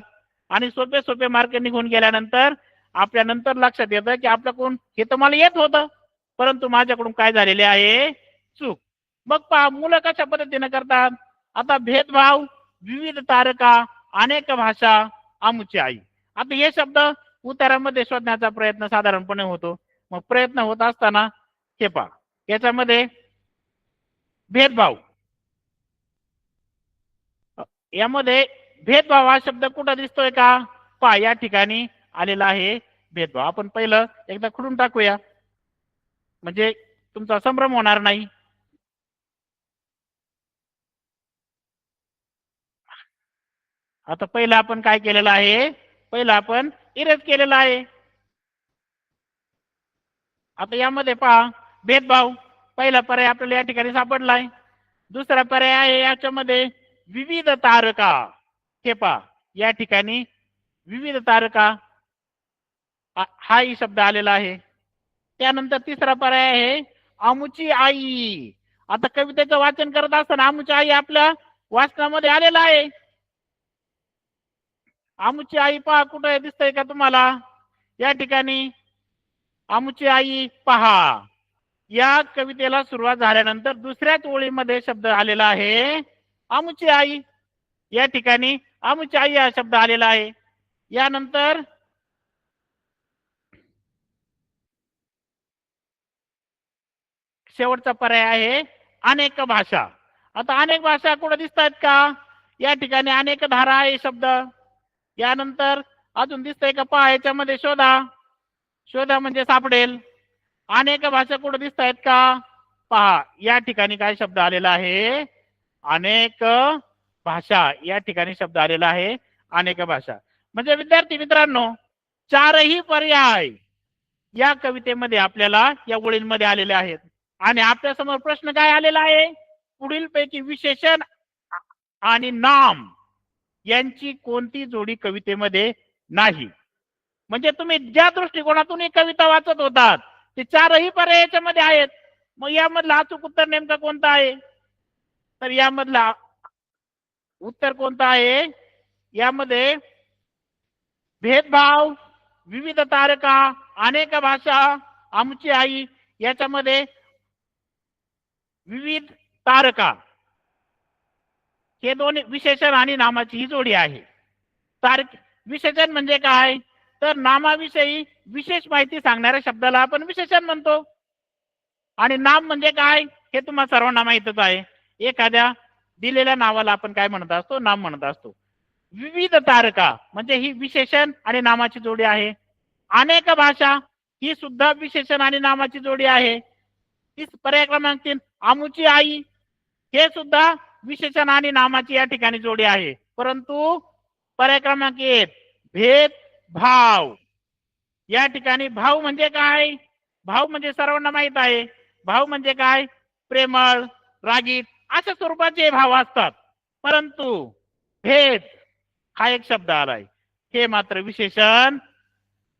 आणि सोपे मार्क निघून गेल्यानंतर आपल्या नंतर लक्षात येतं की आपल्याकडून हे तर मला येत होतं, परंतु माझ्याकडून काय झालेले आहे, चूक. मग पहा मुलं कशा पद्धतीने करतात. आता भेदभाव, विविध तारका, अनेक भाषा, आमुची आई. आता हे शब्द उत्तरामध्ये शोधण्याचा प्रयत्न साधारणपणे होतो. मग प्रयत्न होत असताना हे पहा, याच्यामध्ये भेदभाव, यामध्ये भेदभाव हा शब्द कुठं दिसतोय का, पहा या ठिकाणी आलेला आहे भेदभाव. आपण पहिलं एकदा खुडून टाकूया म्हणजे तुमचा संभ्रम होणार नाही. आता पहिलं आपण काय केलेलं आहे, पहिलं आपण इरेज केलेला आहे. आता यामध्ये पहा भेदभाव, पहिला पर्याय आपल्याला या ठिकाणी सापडलाय. दुसरा पर्याय आहे याच्यामध्ये विविध तारका. हे पहा या ठिकाणी विविध तारका हाही शब्द आलेला आहे. त्यानंतर तिसरा पर्याय आहे आमुची आई. आता कवितेचं वाचन करत असताना आमुची आई आपल्या वाचनामध्ये आलेला आहे. आमुची आई पहा कुठे दिसतंय का तुम्हाला, या ठिकाणी आमुची आई पहा. या कवितेला सुरुवात झाल्यानंतर दुसऱ्याच ओळीमध्ये शब्द आलेला आहे आमुची आई. या ठिकाणी आमुची आई हा शब्द आलेला आहे. यानंतर शेवटचा पर्याय आहे अनेक भाषा. आता अनेक भाषा कुठे दिसतात का, या ठिकाणी अनेक धारा आहे शब्द. यानंतर अजून दिसतंय का पहा, याच्यामध्ये शोधा म्हणजे सापडेल. अनेक भाषा कुठे दिसत आहेत का, पहा या ठिकाणी काय शब्द आलेला आहे, अनेक भाषा. या ठिकाणी शब्द आलेला आहे अनेक भाषा. म्हणजे विद्यार्थी मित्रांनो 4ही पर्याय या कवितेमध्ये आपल्याला या ओळींमध्ये आलेले आहेत. आणि आपल्या समोर प्रश्न काय आलेला आहे, पुढीलपैकी विशेषण आणि नाम यांची कोणती जोडी कवितेमध्ये नाही. म्हणजे तुम्ही ज्या दृष्टिकोनातून ही कविता वाचत होतात ते 4ही पर्याय याच्यामध्ये आहेत. मग यामधला अचूक उत्तर नेमका कोणता आहे, तर यामधला उत्तर कोणता आहे, यामध्ये भेदभाव, विविध तारका, अनेक भाषा, आमची आई, याच्यामध्ये विविध तारका हे दोन विशेषण आणि नामाची ही जोडी आहे. विशेषण म्हणजे काय, तर नामाविषयी विशेष माहिती सांगणाऱ्या शब्दाला आपण विशेषण म्हणतो. आणि नाम म्हणजे काय हे तुम्हाला सर्वांना माहितच आहे. एखाद्या दिलेल्या नावाला आपण काय म्हणत असतो, नाम म्हणत असतो. विविध तारका म्हणजे ही विशेषण आणि नामाची जोडी आहे. अनेक भाषा ही सुद्धा विशेषण आणि नामाची जोडी आहे. पर्याय क्रमांक 3 आमुची आई हे सुद्धा विशेषण आणि नामाची या ठिकाणी जोडी आहे. परंतु पर्याय क्रमांक 1 भेद भाव, या ठिकाणी भाव म्हणजे काय, भाव म्हणजे सर्वांना माहित आहे. भाव म्हणजे काय, प्रेमळ, रागीट अशा स्वरूपाचे भाव असतात. परंतु भेद हा एक शब्द आलाय. हे मात्र विशेषण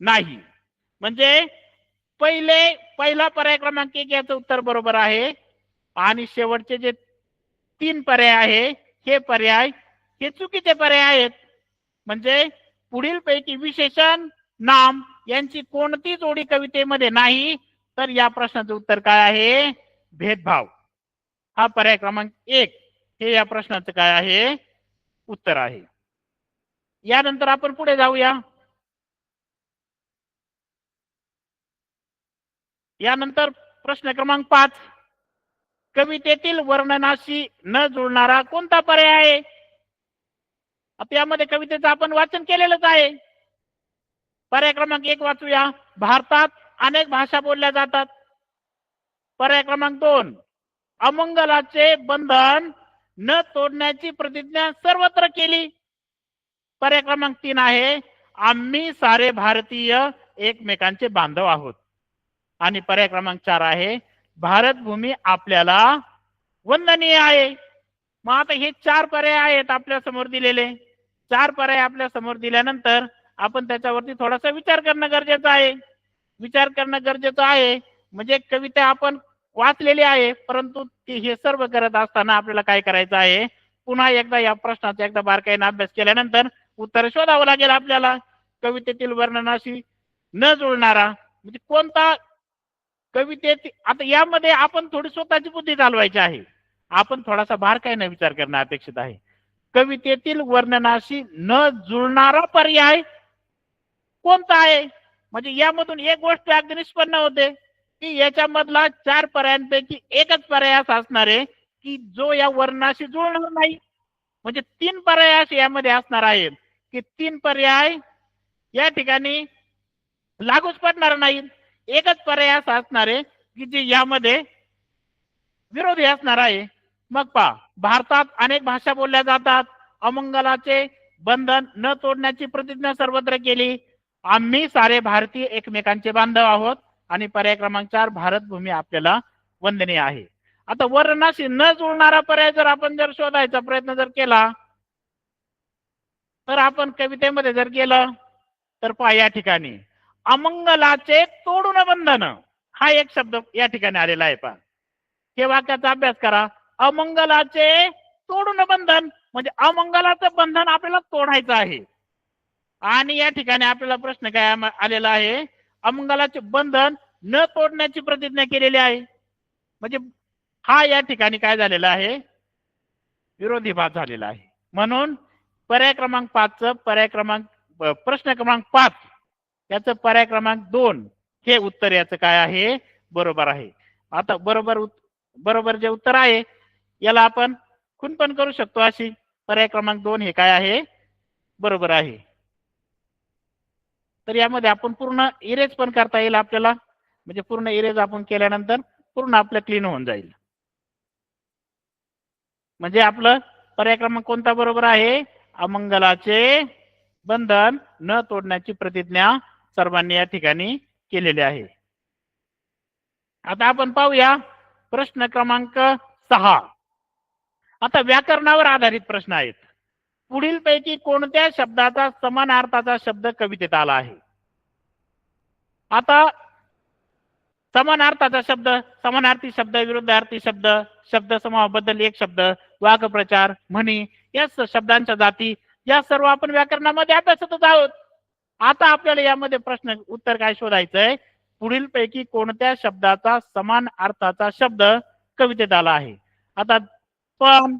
नाही. म्हणजे पहिला पर्याय क्रमांक 1 याचं उत्तर बरोबर आहे आणि शेवटचे जे 3 पर्याय आहे हे पर्याय हे चुकीचे पर्याय आहेत. म्हणजे पुढील पैकी विशेषण नाम यांची कोणती जोडी कवितेमध्ये नाही, तर या प्रश्नाचं उत्तर काय आहे? भेदभाव. हा पर्याय क्रमांक 1 हे या प्रश्नाचं काय आहे? उत्तर आहे. यानंतर आपण पुढे जाऊया. यानंतर प्रश्न क्रमांक 5, कवितेतील वर्णनाशी न जुळणारा कोणता पर्याय आहे? आता यामध्ये कवितेचं आपण वाचन केलेलंच आहे. पर्याय क्रमांक 1 वाचूया. भारतात अनेक भाषा बोलल्या जातात. पर्याय क्रमांक 2, अमंगलाचे बंधन न तोडण्याची प्रतिज्ञा सर्वत्र केली. पर्याय क्रमांक 3 आहे, आम्ही सारे भारतीय एकमेकांचे बांधव आहोत. आणि पर्याय क्रमांक 4 आहे, भारत भूमी आपल्याला वंदनीय आहे. मग आता हे 4 पर्याय आहेत आपल्या समोर दिलेले. 4 पर्याय आपल्या समोर दिल्यानंतर आपण त्याच्यावरती थोडासा विचार करणं गरजेचं आहे. विचार करणं गरजेचं आहे म्हणजे कविता आपण वाचलेली आहे, परंतु हे सर्व करत असताना आपल्याला काय करायचं आहे? पुन्हा एकदा या प्रश्नाचा एकदा बारकाईने अभ्यास केल्यानंतर उत्तर शोधावं लागेल आपल्याला. कवितेतील वर्णनाशी न जुळणारा म्हणजे कोणता कवितेत. आता यामध्ये आपण थोडी स्वतःची बुद्धी चालवायची आहे. आपण थोडासा बारकाईने विचार करणं अपेक्षित आहे. कवितेतील वर्णनाशी न जुळणारा पर्याय कोणता आहे? म्हणजे यामधून एक गोष्ट अगदी निष्पन्न होते की याच्यामधला 4 पर्यायांपैकी एकच पर्याय असा असणार आहे की जो या वर्णाशी जुळणार नाही. म्हणजे 3 पर्याय असे यामध्ये असणार आहेत की 3 पर्याय या ठिकाणी लागूच पडणार नाहीत. एकच पर्याय असा असणार आहे की जे यामध्ये विरोधी असणार आहे. मग पहा, भारतात अनेक भाषा बोलल्या जातात. अमंगलाचे बंधन न तोडण्याची प्रतिज्ञा सर्वत्र केली. आम्ही सारे भारतीय एकमेकांचे बांधव आहोत. आणि पर्याय क्रमांक 4, भारत भूमी आपल्याला वंदनीय आहे. आता वर्णाशी न जुळणारा पर्याय जर आपण शोधायचा प्रयत्न जर केला तर आपण कवितेमध्ये जर गेलं तर पहा या ठिकाणी अमंगलाचे तोडून बंधन हा एक शब्द या ठिकाणी आलेला आहे. पहा हे वाक्याचा अभ्यास करा. अमंगलाचे तोडून बंधन म्हणजे अमंगलाचं बंधन आपल्याला तोडायचं आहे. आणि या ठिकाणी आपल्याला प्रश्न काय आलेला आहे? अमंगलाचे बंधन न तोडण्याची प्रतिज्ञा केलेली आहे. म्हणजे हा या ठिकाणी काय झालेला आहे? विरोधी भाग झालेला आहे. म्हणून पर्याय क्रमांक 5 प्रश्न क्रमांक 5 याचं पर्याय क्रमांक 2 हे उत्तर याचं काय आहे? बरोबर आहे. आता बरोबर जे उत्तर आहे याला आपण खून पण करू शकतो अशी. पर्याय क्रमांक 2 हे काय आहे? बरोबर आहे. तर यामध्ये आपण पूर्ण इरेज पण करता येईल आपल्याला. म्हणजे पूर्ण इरेज आपण केल्यानंतर पूर्ण आपलं क्लीन होऊन जाईल. म्हणजे आपलं पर्याय क्रमांक कोणता बरोबर आहे? अमंगलाचे बंधन न तोडण्याची प्रतिज्ञा सर्वांनी या ठिकाणी केलेली आहे. आता आपण पाहूया प्रश्न क्रमांक 6. आता व्याकरणावर आधारित प्रश्न आहेत. पुढील पैकी कोणत्या शब्दाचा समानार्थाचा शब्द कवितेत आला आहे? आता समानार्थाचा शब्द, समानार्थी शब्द, विरुद्धार्थी शब्द, शब्द समूहाबद्दल एक शब्द, वाक्प्रचार, म्हणी या शब्दांच्या जाती या सर्व आपण व्याकरणामध्ये अभ्यासतच आहोत. आता आपल्याला यामध्ये प्रश्न उत्तर काय शोधायचंय? पुढील पैकी कोणत्या शब्दाचा समान अर्थाचा शब्द कवितेत आला आहे? आता पण,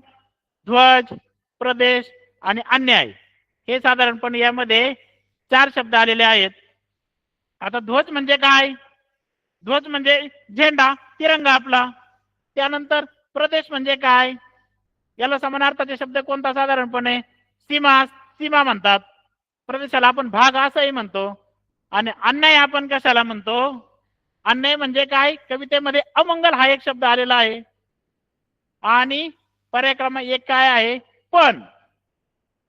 ध्वज, प्रदेश आणि अन्याय हे साधारणपणे यामध्ये 4 शब्द आलेले आहेत. आता ध्वज म्हणजे काय? ध्वज म्हणजे झेंडा, तिरंगा आपला. त्यानंतर प्रदेश म्हणजे काय? याला समानार्थाचे शब्द कोणता साधारणपणे? सीमा म्हणतात. प्रदेशाला आपण भाग असंही म्हणतो. आणि अन्याय आपण कशाला म्हणतो? अन्याय म्हणजे काय? कवितेमध्ये अमंगल हा एक शब्द आलेला आहे. आणि पर्याय क्रमांक 1 काय आहे? पण.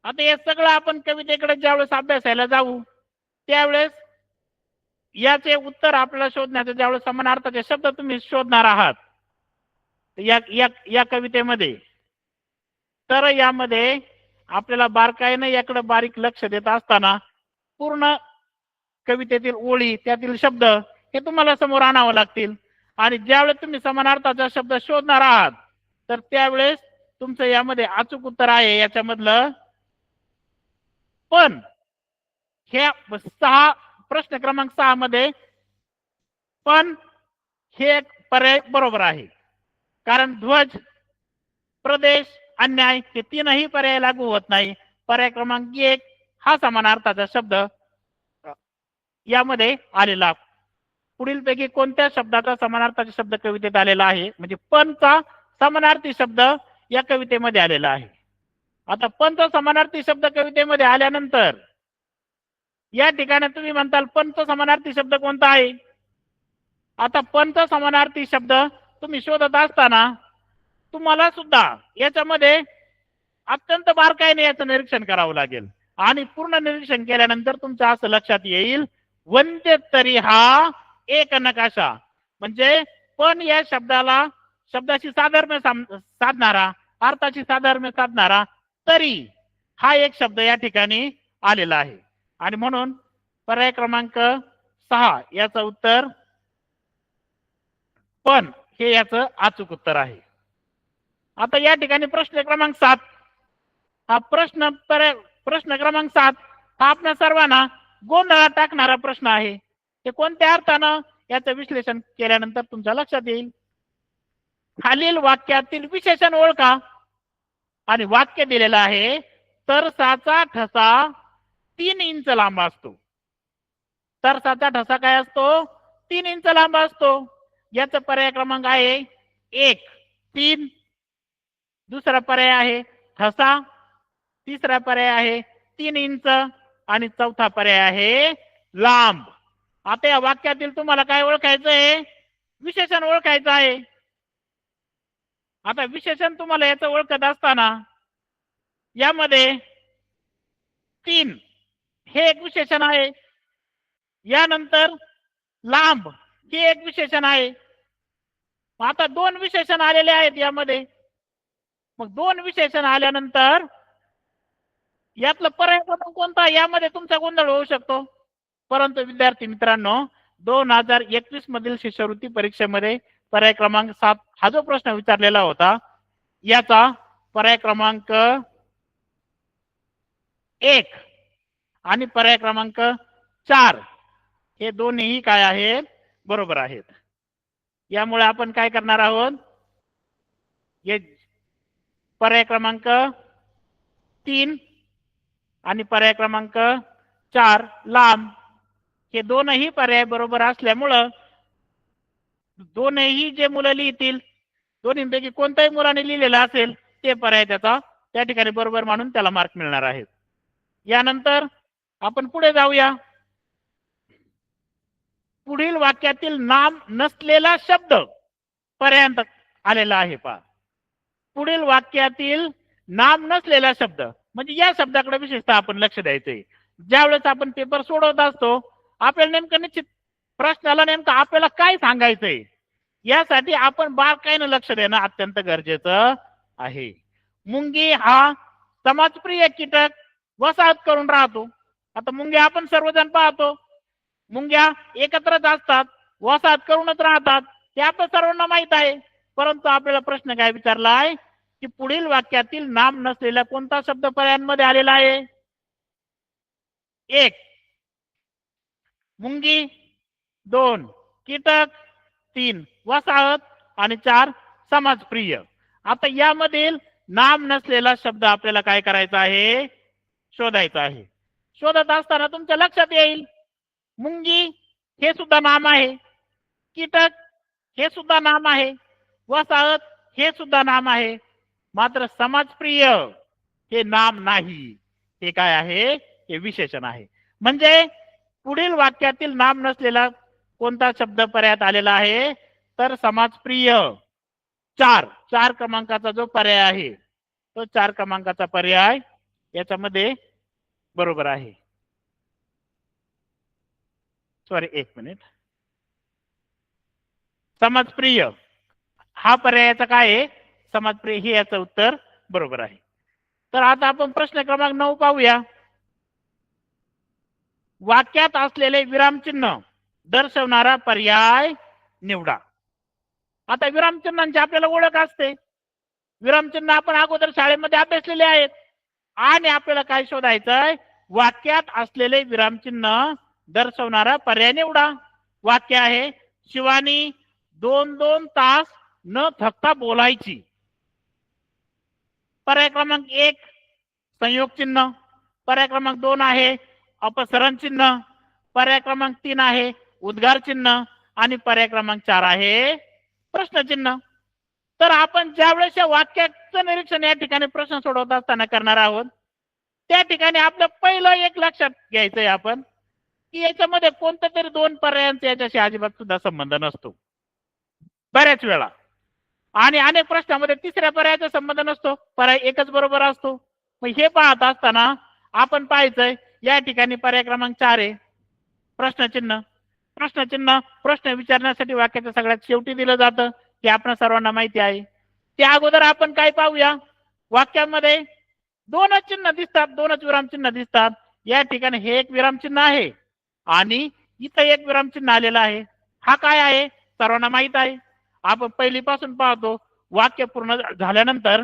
आता हे सगळं आपण कवितेकडे ज्यावेळेस अभ्यासायला जाऊ त्यावेळेस याचे उत्तर आपल्याला शोधण्याचं ज्यावेळेस समानार्थाचे शब्द तुम्ही शोधणार आहात या कवितेमध्ये, तर यामध्ये आपल्याला बारकाईने याकडे बारीक लक्ष देत असताना पूर्ण कवितेतील ओळी त्यातील शब्द हे तुम्हाला समोर आणावं लागतील आणि ज्यावेळेस तुम्ही समानार्थाचा शब्द शोधणार आहात तर त्यावेळेस तुमचं यामध्ये अचूक उत्तर आहे याच्यामधलं पण. हे 6 प्रश्न क्रमांक 6 मध्ये पण हे पर्याय बरोबर आहे कारण ध्वज प्रदेश अन्याय हे तीनही पर्याय लागू होत नाही. पर्याय क्रमांक 1 हा समानार्थाचा शब्द यामध्ये आलेला. पुढीलपैकी कोणत्या शब्दाचा समानार्थाचा शब्द कवितेत आलेला आहे म्हणजे पणचा समानार्थी शब्द या कवितेमध्ये आलेला आहे. आता पणचा समानार्थी शब्द कवितेमध्ये आल्यानंतर या ठिकाणी तुम्ही म्हणताल पणचा समानार्थी शब्द कोणता आहे. आता पणचा समानार्थी शब्द तुम्ही शोधत असताना तुम्हाला सुद्धा याच्यामध्ये अत्यंत बारकाईने याचं निरीक्षण करावं लागेल आणि पूर्ण निरीक्षण केल्यानंतर तुमच्या असं लक्षात येईल वंद्य तरी हा एक नकाशा म्हणजे पण या शब्दाला शब्दाशी साधर्म्य साधणारा अर्थाची साधर्म्य साधणारा तरी हा एक शब्द या ठिकाणी आलेला आहे आणि म्हणून पर्याय क्रमांक 6 याचं उत्तर पण हे याचं अचूक उत्तर आहे. आता या ठिकाणी प्रश्न क्रमांक 7 हा प्रश्न क्रमांक 7 हा आपल्या सर्वांना गोंधळात टाकणारा प्रश्न आहे. ते कोणत्या अर्थानं याचं विश्लेषण केल्यानंतर तुमच्या लक्षात येईल. खालील वाक्यातील विशेषण ओळखा आणि वाक्य दिलेलं आहे तरसाचा ठसा 3 इंच लांब असतो. तरसाचा ठसा काय असतो 3 इंच लांब असतो. याचा पर्याय क्रमांक आहे 1 3, दुसरा पर्याय आहे ठसा, तिसरा पर्याय आहे 3 इंच आणि चौथा पर्याय आहे लांब. आता या वाक्यातील तुम्हाला काय ओळखायचं आहे विशेषण ओळखायचं आहे. आता विशेषण तुम्हाला याचं ओळखत असताना यामध्ये 3 हे एक विशेषण आहे यानंतर लांब हे एक विशेषण आहे. आता 2 विशेषण आलेले आहेत यामध्ये. मग 2 विशेषण आल्यानंतर यातलं पर्याय कोणता यामध्ये तुमचा गोंधळ होऊ शकतो. परंतु विद्यार्थी मित्रांनो 2021 मधील शिष्यवृत्ती परीक्षेमध्ये पर्याय क्रमांक 7 हा जो प्रश्न विचारलेला होता याचा पर्याय क्रमांक 1 आणि पर्याय क्रमांक 4 हे दोन्ही काय आहेत बरोबर आहेत. यामुळे आपण काय करणार आहोत हे पर्याय क्रमांक 3 आणि पर्याय क्रमांक 4 लांब हे दोनही पर्याय बरोबर असल्यामुळं दोनही जे मुलं लिहितील दोन्हीपैकी कोणत्याही मुलाने लिहिलेला असेल ते पर्याय त्याचा त्या ठिकाणी बरोबर मानून त्याला मार्क मिळणार आहेत. यानंतर आपण पुढे जाऊया. पुढील वाक्यातील नाम नसलेला शब्द पर्यंत आलेला आहे पहा. पुढील वाक्यातील नाम नसलेला शब्द म्हणजे या शब्दाकडे विशेषतः आपण लक्ष द्यायचंय. ज्यावेळेस आपण पेपर सोडवत असतो आपल्याला नेमकं निश्चित प्रश्नाला नेमकं आपल्याला काय सांगायचंय यासाठी आपण बारकाईने लक्ष देणं अत्यंत गरजेचं आहे. मुंगी हा समाजप्रिय कीटक वसाहत करून राहतो. आता मुंग्या आपण सर्वजण पाहतो मुंग्या एकत्रच असतात वसाहत करूनच राहतात हे आपण सर्वांना माहित आहे. परंतु आपल्याला प्रश्न काय विचारलाय की पुढील वाक्यातील नाम नसलेला कोणता शब्द पर्यायांमध्ये आलेला आहे. 1 मुंगी, 2 कीटक, 3 वसाहत आणि 4 समाजप्रिय. आता यामधील नाम नसलेला शब्द आपल्याला काय करायचा आहे शोधायचा आहे. शोधत असताना तुमच्या लक्षात येईल मुंगी हे सुद्धा नाम आहे, कीटक हे सुद्धा नाम आहे, वसाहत हे सुद्धा नाम आहे, मात्र समाजप्रिय हे नाम नाही. हे काय आहे हे विशेषण आहे. म्हणजे पुढील वाक्यातील नाम नसलेला कोणता शब्द पर्यायात आलेला आहे तर समाजप्रिय 4 क्रमांकाचा जो पर्याय आहे तो 4 क्रमांकाचा पर्याय याच्यामध्ये बरोबर आहे. Sorry 1 minute. समाजप्रिय हा पर्यायाचा काय आहे समाजप्रिय हे याचं उत्तर बरोबर आहे. तर आता आपण प्रश्न क्रमांक 9 पाहूया. वाक्यात असलेले विरामचिन्ह दर्शवणारा पर्याय निवडा. आता विरामचिन्हांची आपल्याला ओळख असते. विरामचिन्ह आपण अगोदर शाळेमध्ये अभ्यासलेले आहेत आणि आपल्याला काय शोधायचंय? वाक्यात असलेले विरामचिन्ह दर्शवणारा पर्याय निवडा. वाक्य आहे, शिवानी 2-2 तास न थकता बोलायची. पर्याय क्रमांक 1 संयोग चिन्ह, पर्याय क्रमांक 2 आहे अपसरण चिन्ह, पर्याय क्रमांक 3 आहे उद्गार चिन्ह आणि पर्याय क्रमांक 4 आहे प्रश्न चिन्ह. तर आपण ज्या वेळेस या वाक्याचं निरीक्षण या ठिकाणी प्रश्न सोडवत असताना करणार आहोत, त्या ठिकाणी आपलं पहिलं एक लक्षात घ्यायचंय आपण की याच्यामध्ये कोणत्या तरी 2 पर्यायांचा याच्याशी अजिबात सुद्धा संबंध नसतो बऱ्याच वेळा, आणि अनेक प्रश्नामध्ये तिसऱ्या पर्यायाचा संबंध नसतो, पर्याय एकच बरोबर असतो. मग हे पाहत असताना आपण पाहायचंय या ठिकाणी पर्याय क्रमांक 4 आहे प्रश्नचिन्ह. प्रश्नचिन्ह प्रश्न विचारण्यासाठी वाक्याच्या सगळ्यात शेवटी दिलं जातं, हे आपण सर्वांना माहिती आहे. त्या अगोदर आपण काय पाहूया, वाक्यामध्ये 2च चिन्ह दिसतात, 2च विरामचिन्ह दिसतात. या ठिकाणी हे एक विरामचिन्ह आहे आणि इथं एक विरामचिन्ह आलेलं आहे. हा काय आहे सर्वांना माहित आहे. आपण पहिलीपासून पाहतो, वाक्य पूर्ण झाल्यानंतर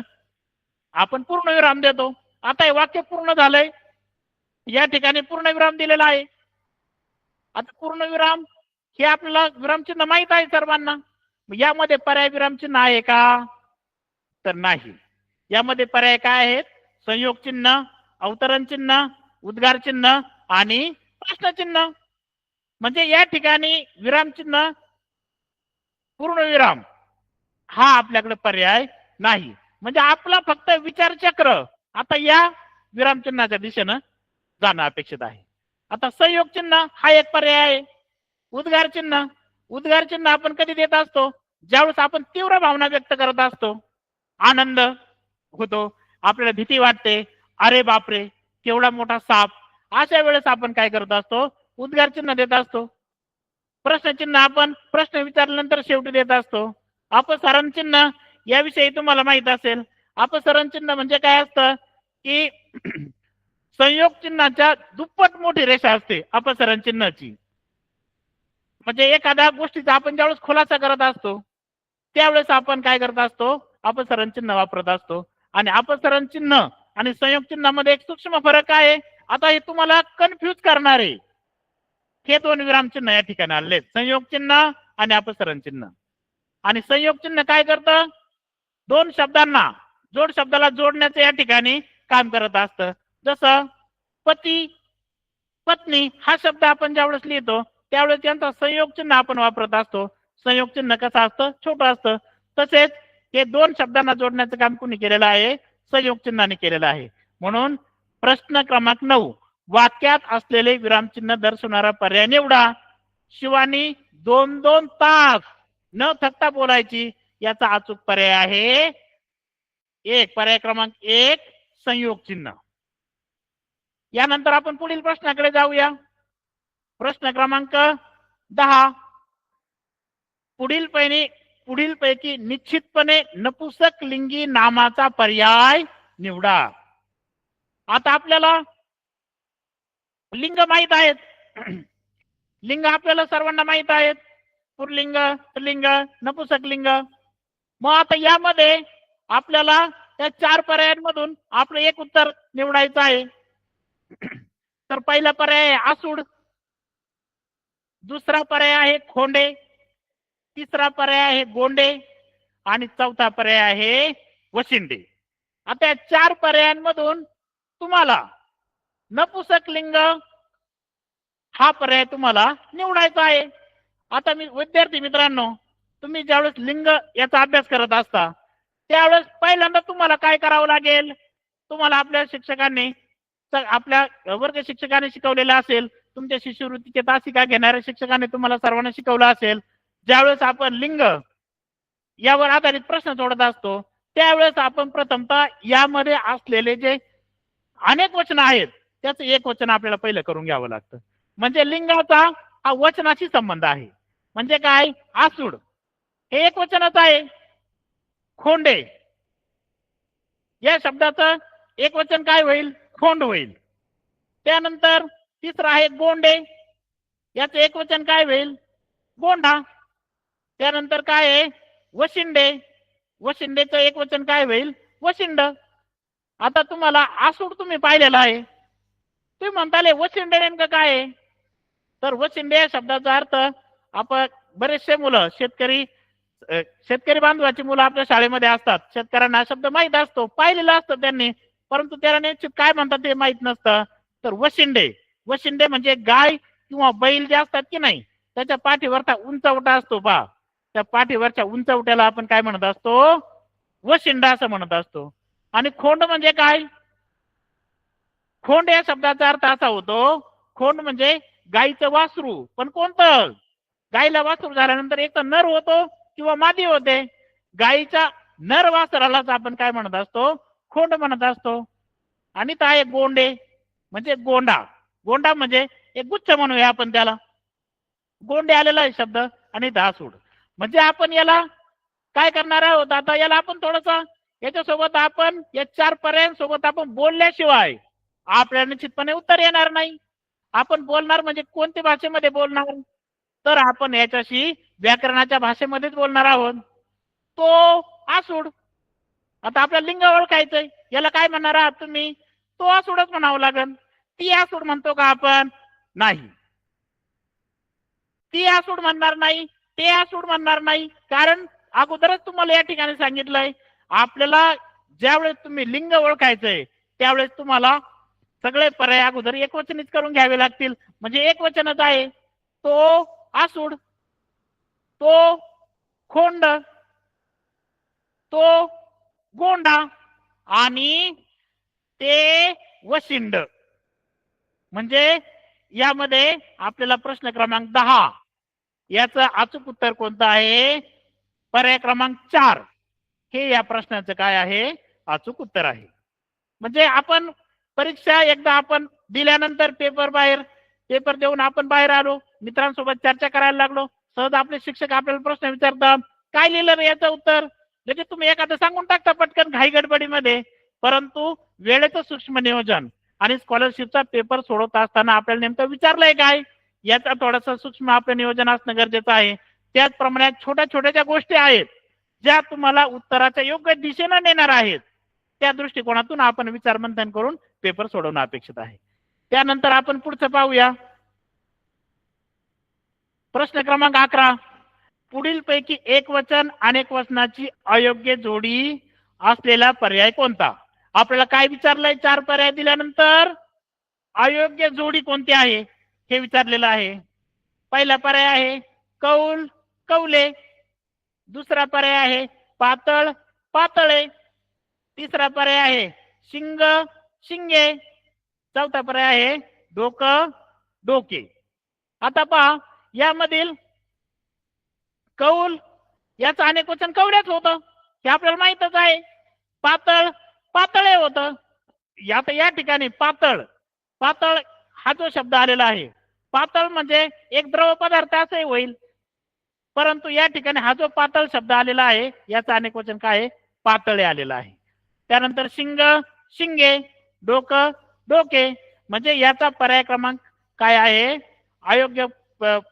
आपण पूर्णविराम देतो. आता हे वाक्य पूर्ण झालंय, या ठिकाणी पूर्णविराम दिलेला आहे. आता पूर्णविराम हे आपल्याला विरामचिन्ह माहित आहे सर्वांना. यामध्ये पर्याय विरामचिन्ह आहे का? तर नाही. यामध्ये पर्याय काय आहेत? संयोग चिन्ह, अवतरण चिन्ह, उद्गार चिन्ह आणि प्रश्न चिन्ह. म्हणजे या ठिकाणी विरामचिन्ह पूर्णविराम हा आपल्याकडे पर्याय नाही. म्हणजे आपला फक्त विचार चक्र आता या विरामचिन्हाच्या दिशेनं जाणं अपेक्षित आहे. आता संयोग चिन्ह हा एक पर्याय आहे. उद्गार चिन्ह, उद्गार चिन्ह आपण कधी देत असतो? ज्यावेळेस आपण तीव्र भावना व्यक्त करत असतो, आनंद होतो, आपल्याला भीती वाटते, अरे बापरे केवढा मोठा साप, अशा वेळेस आपण काय करत असतो? उद्गार चिन्ह देत असतो. प्रश्न चिन्ह आपण प्रश्न विचारल्यानंतर शेवटी देत असतो. अपसरण चिन्ह याविषयी तुम्हाला माहित असेल. अपसरण चिन्ह म्हणजे काय असतं की संयोग चिन्हाच्या दुप्पट मोठी रेषा असते अपसरण चिन्हाची. म्हणजे एखाद्या गोष्टीचा आपण ज्यावेळेस खुलासा करत असतो त्यावेळेस आपण काय करत असतो? अपसरण चिन्ह वापरत असतो. आणि अपसरण चिन्ह आणि संयोग चिन्हामध्ये एक सूक्ष्म फरक आहे. आता हे तुम्हाला कन्फ्युज करणार आहे. हे 2 विराम चिन्ह या ठिकाणी आले, संयोग चिन्ह आणि अपसरण चिन्ह. आणि संयोग चिन्ह काय करतं? 2 शब्दांना जोड शब्दाला जोडण्याचं या ठिकाणी काम करत असतं. जसं पती पत्नी हा शब्द आपण ज्यावेळेस लिहितो त्यावेळेस त्यांचा संयोग चिन्ह आपण वापरत असतो. संयोग चिन्ह कसं असतं? छोटं असतं. तसेच हे 2 शब्दांना जोडण्याचं काम कोणी केलेलं आहे? संयोग चिन्हाने केलेलं आहे. म्हणून प्रश्न क्रमांक 9 वाक्यात असलेले विरामचिन्ह दर्शवणारा पर्याय निवडा. शिवानी 2-2 तास न थकता बोलायची, याचा अचूक पर्याय आहे 1. पर्याय क्रमांक 1 संयोग चिन्ह. यानंतर आपण पुढील प्रश्नाकडे जाऊया. प्रश्न क्रमांक 10 पुढीलपैकी निश्चितपणे नपुंसक लिंगी नामाचा पर्याय निवडा. आता आपल्याला लिंग माहित आहेत. लिंग आपल्याला सर्वांना माहित आहेत. पुल्लिंग, स्त्रीलिंग, नपुंसक लिंग. मग आता यामध्ये आपल्याला त्या 4 पर्यायांमधून आपलं एक उत्तर निवडायचं आहे. तर पहिला पर्याय आहे आसूड, दुसरा पर्याय आहे खोंडे, तिसरा पर्याय आहे गोंडे आणि चौथा पर्याय आहे वशिंडे. आता या 4 पर्यायांमधून तुम्हाला नपुंसक लिंग हा पर्याय तुम्हाला निवडायचा आहे. आता मी विद्यार्थी मित्रांनो, तुम्ही ज्यावेळेस लिंग याचा अभ्यास करत असता त्यावेळेस पहिल्यांदा तुम्हाला काय करावं लागेल? तुम्हाला आपल्या शिक्षकांनी, आपल्या वर्ग शिक्षकांनी शिकवलेलं असेल, तुमच्या शिष्यवृत्तीचे तासिका घेणाऱ्या शिक्षकांनी तुम्हाला सर्वांना शिकवलं असेल. ज्यावेळेस आपण लिंग यावर आधारित प्रश्न सोडत असतो त्यावेळेस आपण प्रथमतः यामध्ये असलेले जे अनेक वचन आहेत त्याचं एक वचन आपल्याला पहिलं करून घ्यावं लागतं. म्हणजे लिंगाचा हा वचनाशी संबंध आहे. म्हणजे काय? आसूड हे एक वचनच आहे. खोंडे या शब्दाचं एक वचन काय होईल? खोंड होईल. त्यानंतर तिसरा आहे गोंडे, याचं एकवचन काय होईल? गोंडा. त्यानंतर काय आहे? वशिंडे, वशिंडेचं एकवचन काय होईल? वशिंड. आता तुम्हाला आसूड तुम्ही पाहिलेला आहे, तुम्ही म्हणताले वशिंडे नेमकं काय आहे? तर वशिंडे या शब्दाचा अर्थ आपण बरेचसे मुलं शेतकरी बांधवाची मुलं आपल्या शाळेमध्ये असतात, शेतकऱ्यांना हा शब्द माहित असतो, पाहिलेला असतं त्यांनी, परंतु त्याला निश्चित काय म्हणतात ते माहित नसतं. तर वशिंडे, वशिंडे म्हणजे गाय किंवा बैल जे असतात की नाही, त्याच्या पाठीवरचा उंचवटा असतो पहा, त्या पाठीवरच्या उंचवट्याला आपण काय म्हणत असतो? वशिंड असं म्हणत असतो. आणि खोंड म्हणजे काय? खोंड या शब्दाचा अर्थ असा होतो, खोंड म्हणजे गाईचं वासरू, पण कोणतं? गाईला वासरू झाल्यानंतर एक तर नर होतो किंवा मादी होते. गाईच्या नर वासरालाच आपण काय म्हणत असतो? खोंड म्हणत असतो. आणि तो आहे गोंडे म्हणजे गोंडा. गोंडा म्हणजे एक गुच्छ म्हणूया आपण त्याला, गोंडे आलेला आहे शब्द. आणि दासूड म्हणजे आपण याला काय करणार आहोत? आता याला आपण थोडस याच्यासोबत आपण या 4 पर्यायांसोबत आपण बोलल्याशिवाय आपल्याला निश्चितपणे उत्तर येणार नाही. आपण बोलणार म्हणजे कोणत्या भाषेमध्ये बोलणार? तर आपण याच्याशी व्याकरणाच्या भाषेमध्येच बोलणार आहोत. तो आसूड. आता आपल्याला लिंग ओळखायचंय, याला काय म्हणणार आहात तुम्ही? तो आसूडच म्हणावं लागेल. ती आसूड म्हणतो का आपण? नाही. ती आसूड म्हणणार नाही, ते आसूड म्हणणार नाही, कारण अगोदरच तुम्हाला या ठिकाणी सांगितलंय, आपल्याला ज्यावेळेस तुम्ही लिंग ओळखायचंय त्यावेळेस तुम्हाला सगळे पर्याय अगोदर एकवचनीच करून घ्यावे लागतील. म्हणजे एकवचनच आहे. तो आसूड, तो खोंड, तो गोंडा आणि ते वशिंड. म्हणजे यामध्ये आपल्याला प्रश्न क्रमांक 10 याचं अचूक उत्तर कोणतं आहे? पर्याय क्रमांक 4 हे या प्रश्नाचं काय आहे? अचूक उत्तर आहे. म्हणजे आपण परीक्षा एकदा आपण दिल्यानंतर पेपर देऊन आपण बाहेर आलो, मित्रांसोबत चर्चा करायला लागलो, सहज आपले शिक्षक आपल्याला प्रश्न विचारतात, काय लिहिलं रे याचं उत्तर? म्हणजे तुम्ही एखादं सांगून टाकता पटकन घाई गडबडीमध्ये. परंतु वेळेचं सूक्ष्म नियोजन आणि स्कॉलरशिपचा पेपर सोडवत असताना आपल्याला नेमकं विचारलंय काय, याचा थोडंसं सूक्ष्म आपलं नियोजन असणं गरजेचं आहे. त्याचप्रमाणे छोट्या छोट्या ज्या गोष्टी आहेत ज्या तुम्हाला उत्तराच्या योग्य दिशेनं नेणार आहेत, त्या दृष्टिकोनातून आपण विचारमंथन करून पेपर सोडवणं अपेक्षित आहे. त्यानंतर आपण पुढचं पाहूया. प्रश्न क्रमांक 11. पुढीलपैकी एकवचन अनेक वचनाची अयोग्य जोडी असलेला पर्याय कोणता? आपल्याला काय विचारलंय? 4 पर्याय दिल्यानंतर अयोग्य जोडी कोणती आहे हे विचारलेलं आहे. पहिला पर्याय आहे कौल कौले, दुसरा पर्याय आहे पातळ पातळे, तिसरा पर्याय आहे शिंग शिंगे, चौथा पर्याय आहे डोकं डोके. आता पहा, यामधील कौल याचं अनेक वचन कवड्याच होतं, हे आपल्याला माहितच आहे. पातळ पातळे होतं. आता या ठिकाणी पातळ पातळ हा जो शब्द आलेला आहे, पातळ म्हणजे एक द्रव पदार्थ असंही होईल, परंतु या ठिकाणी हा जो पातळ शब्द आलेला आहे याचं अनेक वचन काय आहे? पातळे आलेला आहे. त्यानंतर शिंग शिंगे, डोकं डोके, म्हणजे याचा पर्याय क्रमांक काय आहे? अयोग्य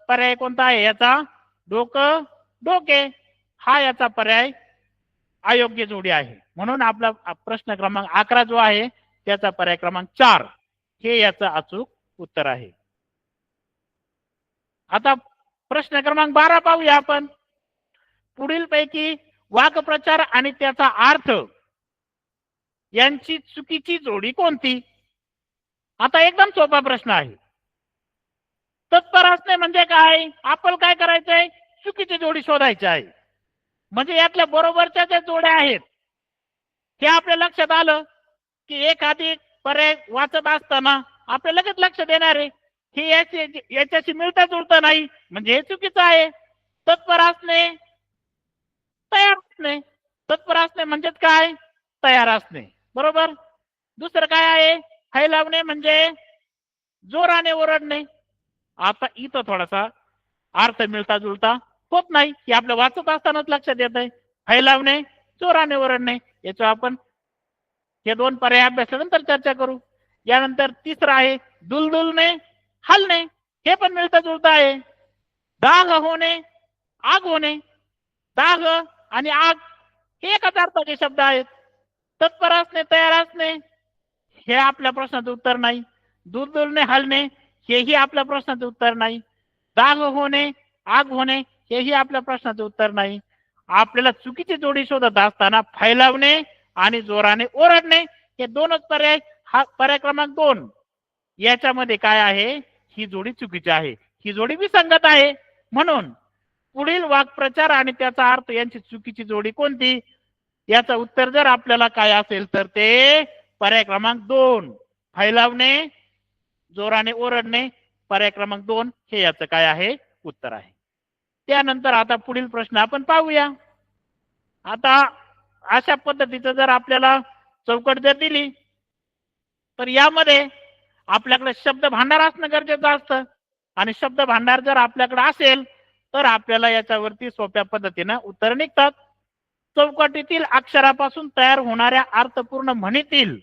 पर्याय कोणता आहे याचा? डोकं डोके हा याचा पर्याय अयोग्य जोडी आहे. म्हणून आपला प्रश्न क्रमांक 11 जो आहे त्याचा पर्याय क्रमांक 4 हे याचं अचूक उत्तर आहे. आता प्रश्न क्रमांक 12 पाहूया आपण. पुढीलपैकी वाक्प्रचार आणि त्याचा अर्थ यांची चुकीची जोडी कोणती? आता एकदम सोपा प्रश्न आहे. तत्पर असणे म्हणजे काय? आपण काय करायचंय? चुकीची जोडी शोधायची आहे. म्हणजे यातल्या बरोबरच्या ज्या जोड्या आहेत हे आपल्या लक्षात आलं की एखादी पर्याय वाचत असताना आपल्या लगेच लक्ष देणार आहे हे याच्याशी मिळता जुळता नाही, म्हणजे हे चुकीचं आहे. तत्पर असणे तयार असणे, तत्पर असणे म्हणजेच काय? तयार असणे, बरोबर. दुसरं काय आहे? हैलावणे म्हणजे जोराने ओरडणे. आता इथं थोडासा अर्थ मिळता जुळता होत नाही, की आपलं वाचत असतानाच लक्षात येत आहे. हैलावणे जोराने ओरडणे, याच्यावर आपण हे 2 पर्याय अभ्यासानंतर चर्चा करू. यानंतर तिसरा आहे दुलदुलणे हलणे हे पण मिळतं जुळतं आहे. दाह होणे, आग होणे, दाह आणि आग हे एकाच अर्थाचे शब्द आहेत. तत्पर असणे, तयार असणे हे आपल्या प्रश्नाचं उत्तर नाही. दूध दुलणे, हलणे हेही आपल्या प्रश्नाचं उत्तर नाही. दाह होणे, आग होणे हेही आपल्या प्रश्नाचं उत्तर नाही. आपल्याला चुकीची जोडी शोधत असताना फैलावणे आणि जोराने ओरडणे हे दोनच पर्याय. हा पर्याय क्रमांक 2 याच्यामध्ये काय आहे, ही जोडी चुकीची आहे, ही जोडी विसंगत आहे. म्हणून पुढील वाक्प्रचार आणि त्याचा अर्थ यांची चुकीची जोडी कोणती, याचं उत्तर जर आपल्याला काय असेल तर ते पर्याय क्रमांक 2 फैलावणे, जोराने ओरडणे, पर्याय क्रमांक 2 हे याचं काय आहे उत्तर आहे. त्यानंतर आता पुढील प्रश्न आपण पाहूया. आता अशा पद्धतीचं जर आपल्याला चौकट जर दिली तर यामध्ये आपल्याकडे शब्द भांडार असणं गरजेचं असतं. आणि शब्द भांडार जर आपल्याकडे असेल तर आपल्याला याच्यावरती सोप्या पद्धतीनं उत्तर निघतात. चौकटीतील अक्षरापासून तयार होणाऱ्या अर्थपूर्ण म्हणीतील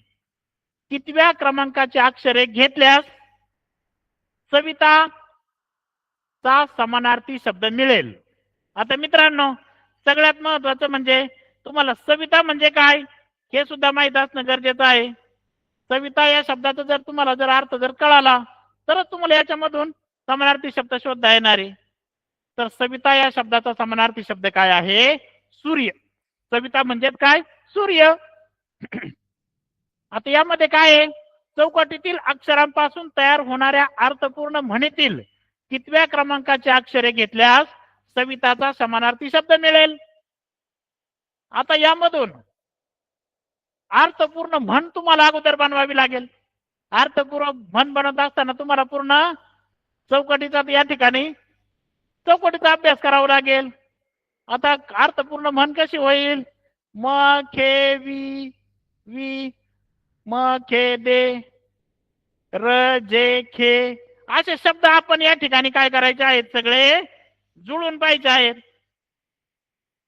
कितव्या क्रमांकाची अक्षरे घेतल्यास सविता चा समानार्थी शब्द मिळेल. आता मित्रांनो, सगळ्यात महत्वाचं म्हणजे तुम्हाला सविता म्हणजे काय हे सुद्धा माहित असणं गरजेचं आहे. सविता या शब्दाचा जर तुम्हाला जर अर्थ जर कळाला तरच तुम्हाला याच्यामधून समानार्थी शब्द शोधता येणार आहे. तर सविता या शब्दाचा समानार्थी शब्द काय आहे, सूर्य. सविता म्हणजे काय, सूर्य. आता यामध्ये काय आहे, चौकटीतील अक्षरांपासून तयार होणाऱ्या अर्थपूर्ण म्हणीतील कितव्या क्रमांकाचे अक्षरे घेतल्यास सविताचा समानार्थी शब्द मिळेल. आता यामधून अर्थपूर्ण म्हण तुम्हाला अगोदर बनवावी लागेल. अर्थपूर्ण म्हण बनवत असताना तुम्हाला पूर्ण चौकटीचा या ठिकाणी चौकटीचा अभ्यास करावा लागेल. आता अर्थपूर्ण म्हण कशी होईल, म खे वी वी, म खे दे, र जे खे असे शब्द आपण या ठिकाणी काय करायचे आहेत, सगळे जुळून पाहिजे आहेत.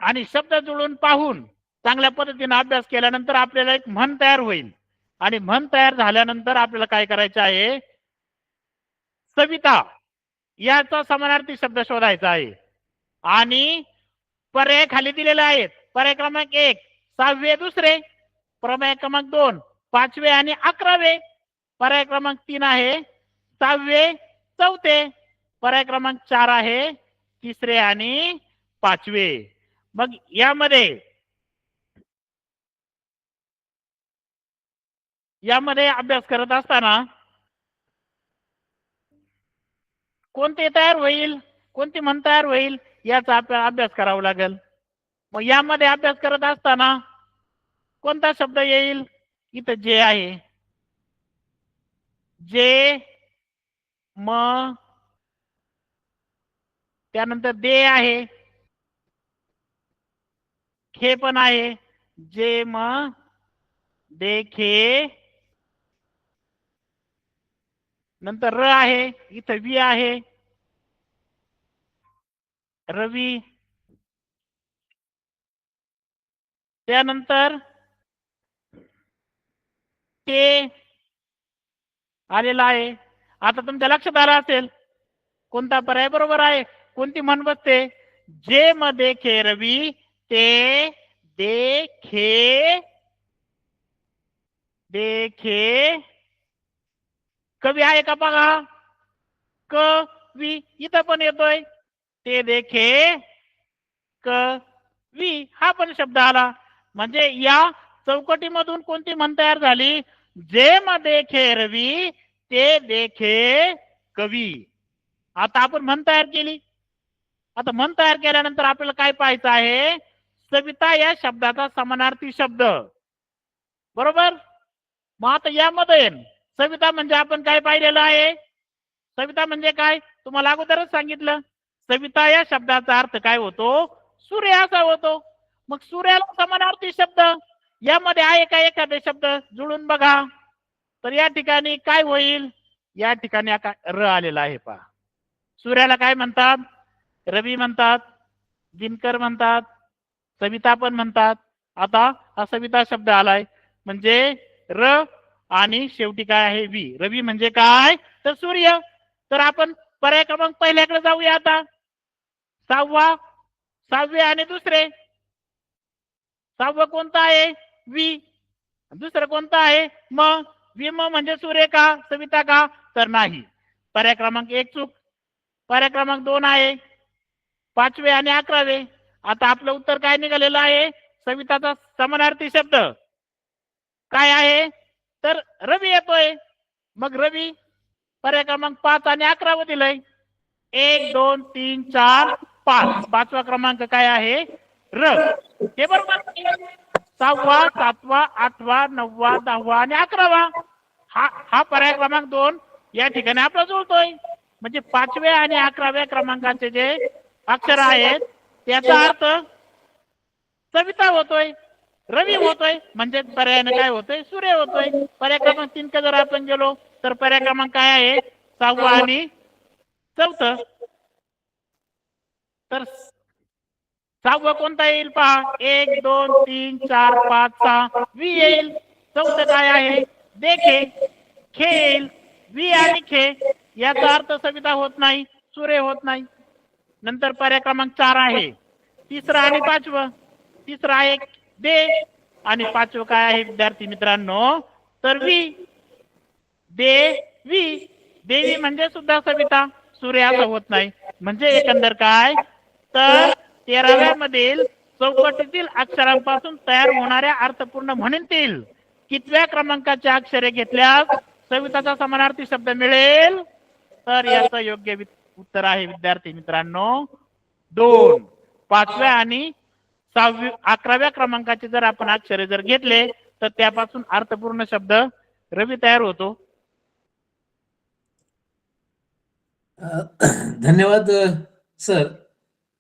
आणि शब्द जुळून पाहून चांगल्या पद्धतीने अभ्यास केल्यानंतर आपल्याला एक म्हण तयार होईल. आणि म्हण तयार झाल्यानंतर आपल्याला काय करायचं आहे, सविता याचा समानार्थी शब्द शोधायचा आहे. आणि पर्याय खाली दिलेले आहेत. पर्याय क्रमांक 1 6वे दुसरे, पर्याय क्रमांक 2 5वे आणि 11वे, पर्याय क्रमांक 3 आहे 6वे चौथे, पर्याय क्रमांक 4 आहे 3रे आणि 5वे. मग यामध्ये अभ्यास करत असताना कोणते तयार होईल, कोणती म्हण तयार होईल याचा आपल्याला अभ्यास करावा लागेल. मग यामध्ये अभ्यास करत असताना कोणता शब्द येईल, इथं जे आहे, जे, म, त्यानंतर दे आहे, खे पण आहे, जे म दे खे, नंतर र आहे, इथं वी आहे, रवी, त्यानंतर ते आलेला आहे. आता तुमच्या लक्षात आलं असेल कोणता पर्याय बरोबर आहे, कोणती म्हण बसते, जे मध्ये खे रवी, ते देखे, देखे कवी आहे का बघा, कवी इथं पण येतोय, ते देखे कवी हा पण शब्द आला. म्हणजे या चौकटीमधून कोणती म्हण तयार झाली, जे मध्ये खे रवी, ते देखे कवी. आता आपण म्हण तयार केली. आता म्हण तयार केल्यानंतर आपल्याला काय पाहायचं आहे, सविता या शब्दाचा समानार्थी शब्द, बरोबर. मग आता यामध्ये सविता म्हणजे आपण काय पाहिलेलं आहे, सविता म्हणजे काय तुम्हाला अगोदरच सांगितलं, सविता या शब्दाचा अर्थ काय होतो, सूर्य असा होतो. मग सूर्याला समानार्थी शब्द यामध्ये आहे का, एखादे शब्द जुळून बघा. तर या ठिकाणी काय होईल, या ठिकाणी र आलेला आहे पहा. सूर्याला काय म्हणतात, रवी म्हणतात, दिनकर म्हणतात, सविता पण म्हणतात. आता हा सविता शब्द आलाय म्हणजे र आणि शेवटी काय आहे वी. रवी म्हणजे काय तर सूर्य. तर आपण पर्याय क्रमांक पहिल्याकडे जाऊया आता. 6वा, 6वे आणि दुसरे. 6वं कोणतं आहे? वि. दुसरं कोणतं आहे? म. विम म्हणजे सूर्य का, सविता का? तर नाही. पर्याय क्रमांक 1 चूक. पर्याय क्रमांक 2 आहे 5वे आणि 11वे. आता आपलं उत्तर काय निघालेलं आहे? सविताचा समानार्थी शब्द काय आहे? तर रवी येतोय. मग रवी पर्याय क्रमांक 5 आणि 11व दिलंय. 1 2 3 4 5. 5वा क्रमांक काय आहे? र. हे बरोबर. 6वा, 7वा, 8वा, 9वा, 10वा आणि 11वा. हा पर्याय क्रमांक 2 या ठिकाणी आपला जुळतोय. म्हणजे 5व्या आणि 11व्या क्रमांकाचे जे अक्षर आहेत त्याचा अर्थ सविता होतोय, रवी होतोय, म्हणजे पर्यायाने काय होतोय? सूर्य होतोय. पर्याय क्रमांक 3 का जर आपण गेलो तर पर्याय क्रमांक काय आहे? 6वा आणि 4थं. तर 6वं कोणता येईल पहा? 1 2 3 4 5 6 वि येईल. 4थं काय आहे? देखे. खे येईल. वि आणि खे याचा अर्थ सविता होत नाही, सूर्य होत नाही. नंतर पर्याय क्रमांक 4 आहे 3रं आणि 5वं. 3रं आहे दे आणि 5वं काय आहे विद्यार्थी मित्रांनो? तर वि. देवी. देवी म्हणजे सुद्धा सविता, सूर्य असं होत नाही. म्हणजे एकंदर काय? तर 13व्या मधील चौकटीतील अक्षरांपासून तयार होणाऱ्या अर्थपूर्ण म्हणींतील कितव्या क्रमांकाचे अक्षरे घेतल्यास सविताचा समानार्थी शब्द मिळेल? तर याचं योग्य उत्तर आहे विद्यार्थी मित्रांनो 2. 5व्या आणि 11व्या क्रमांकाचे जर आपण अक्षरे जर घेतले तर त्यापासून अर्थपूर्ण शब्द रवी तयार होतो. धन्यवाद सर.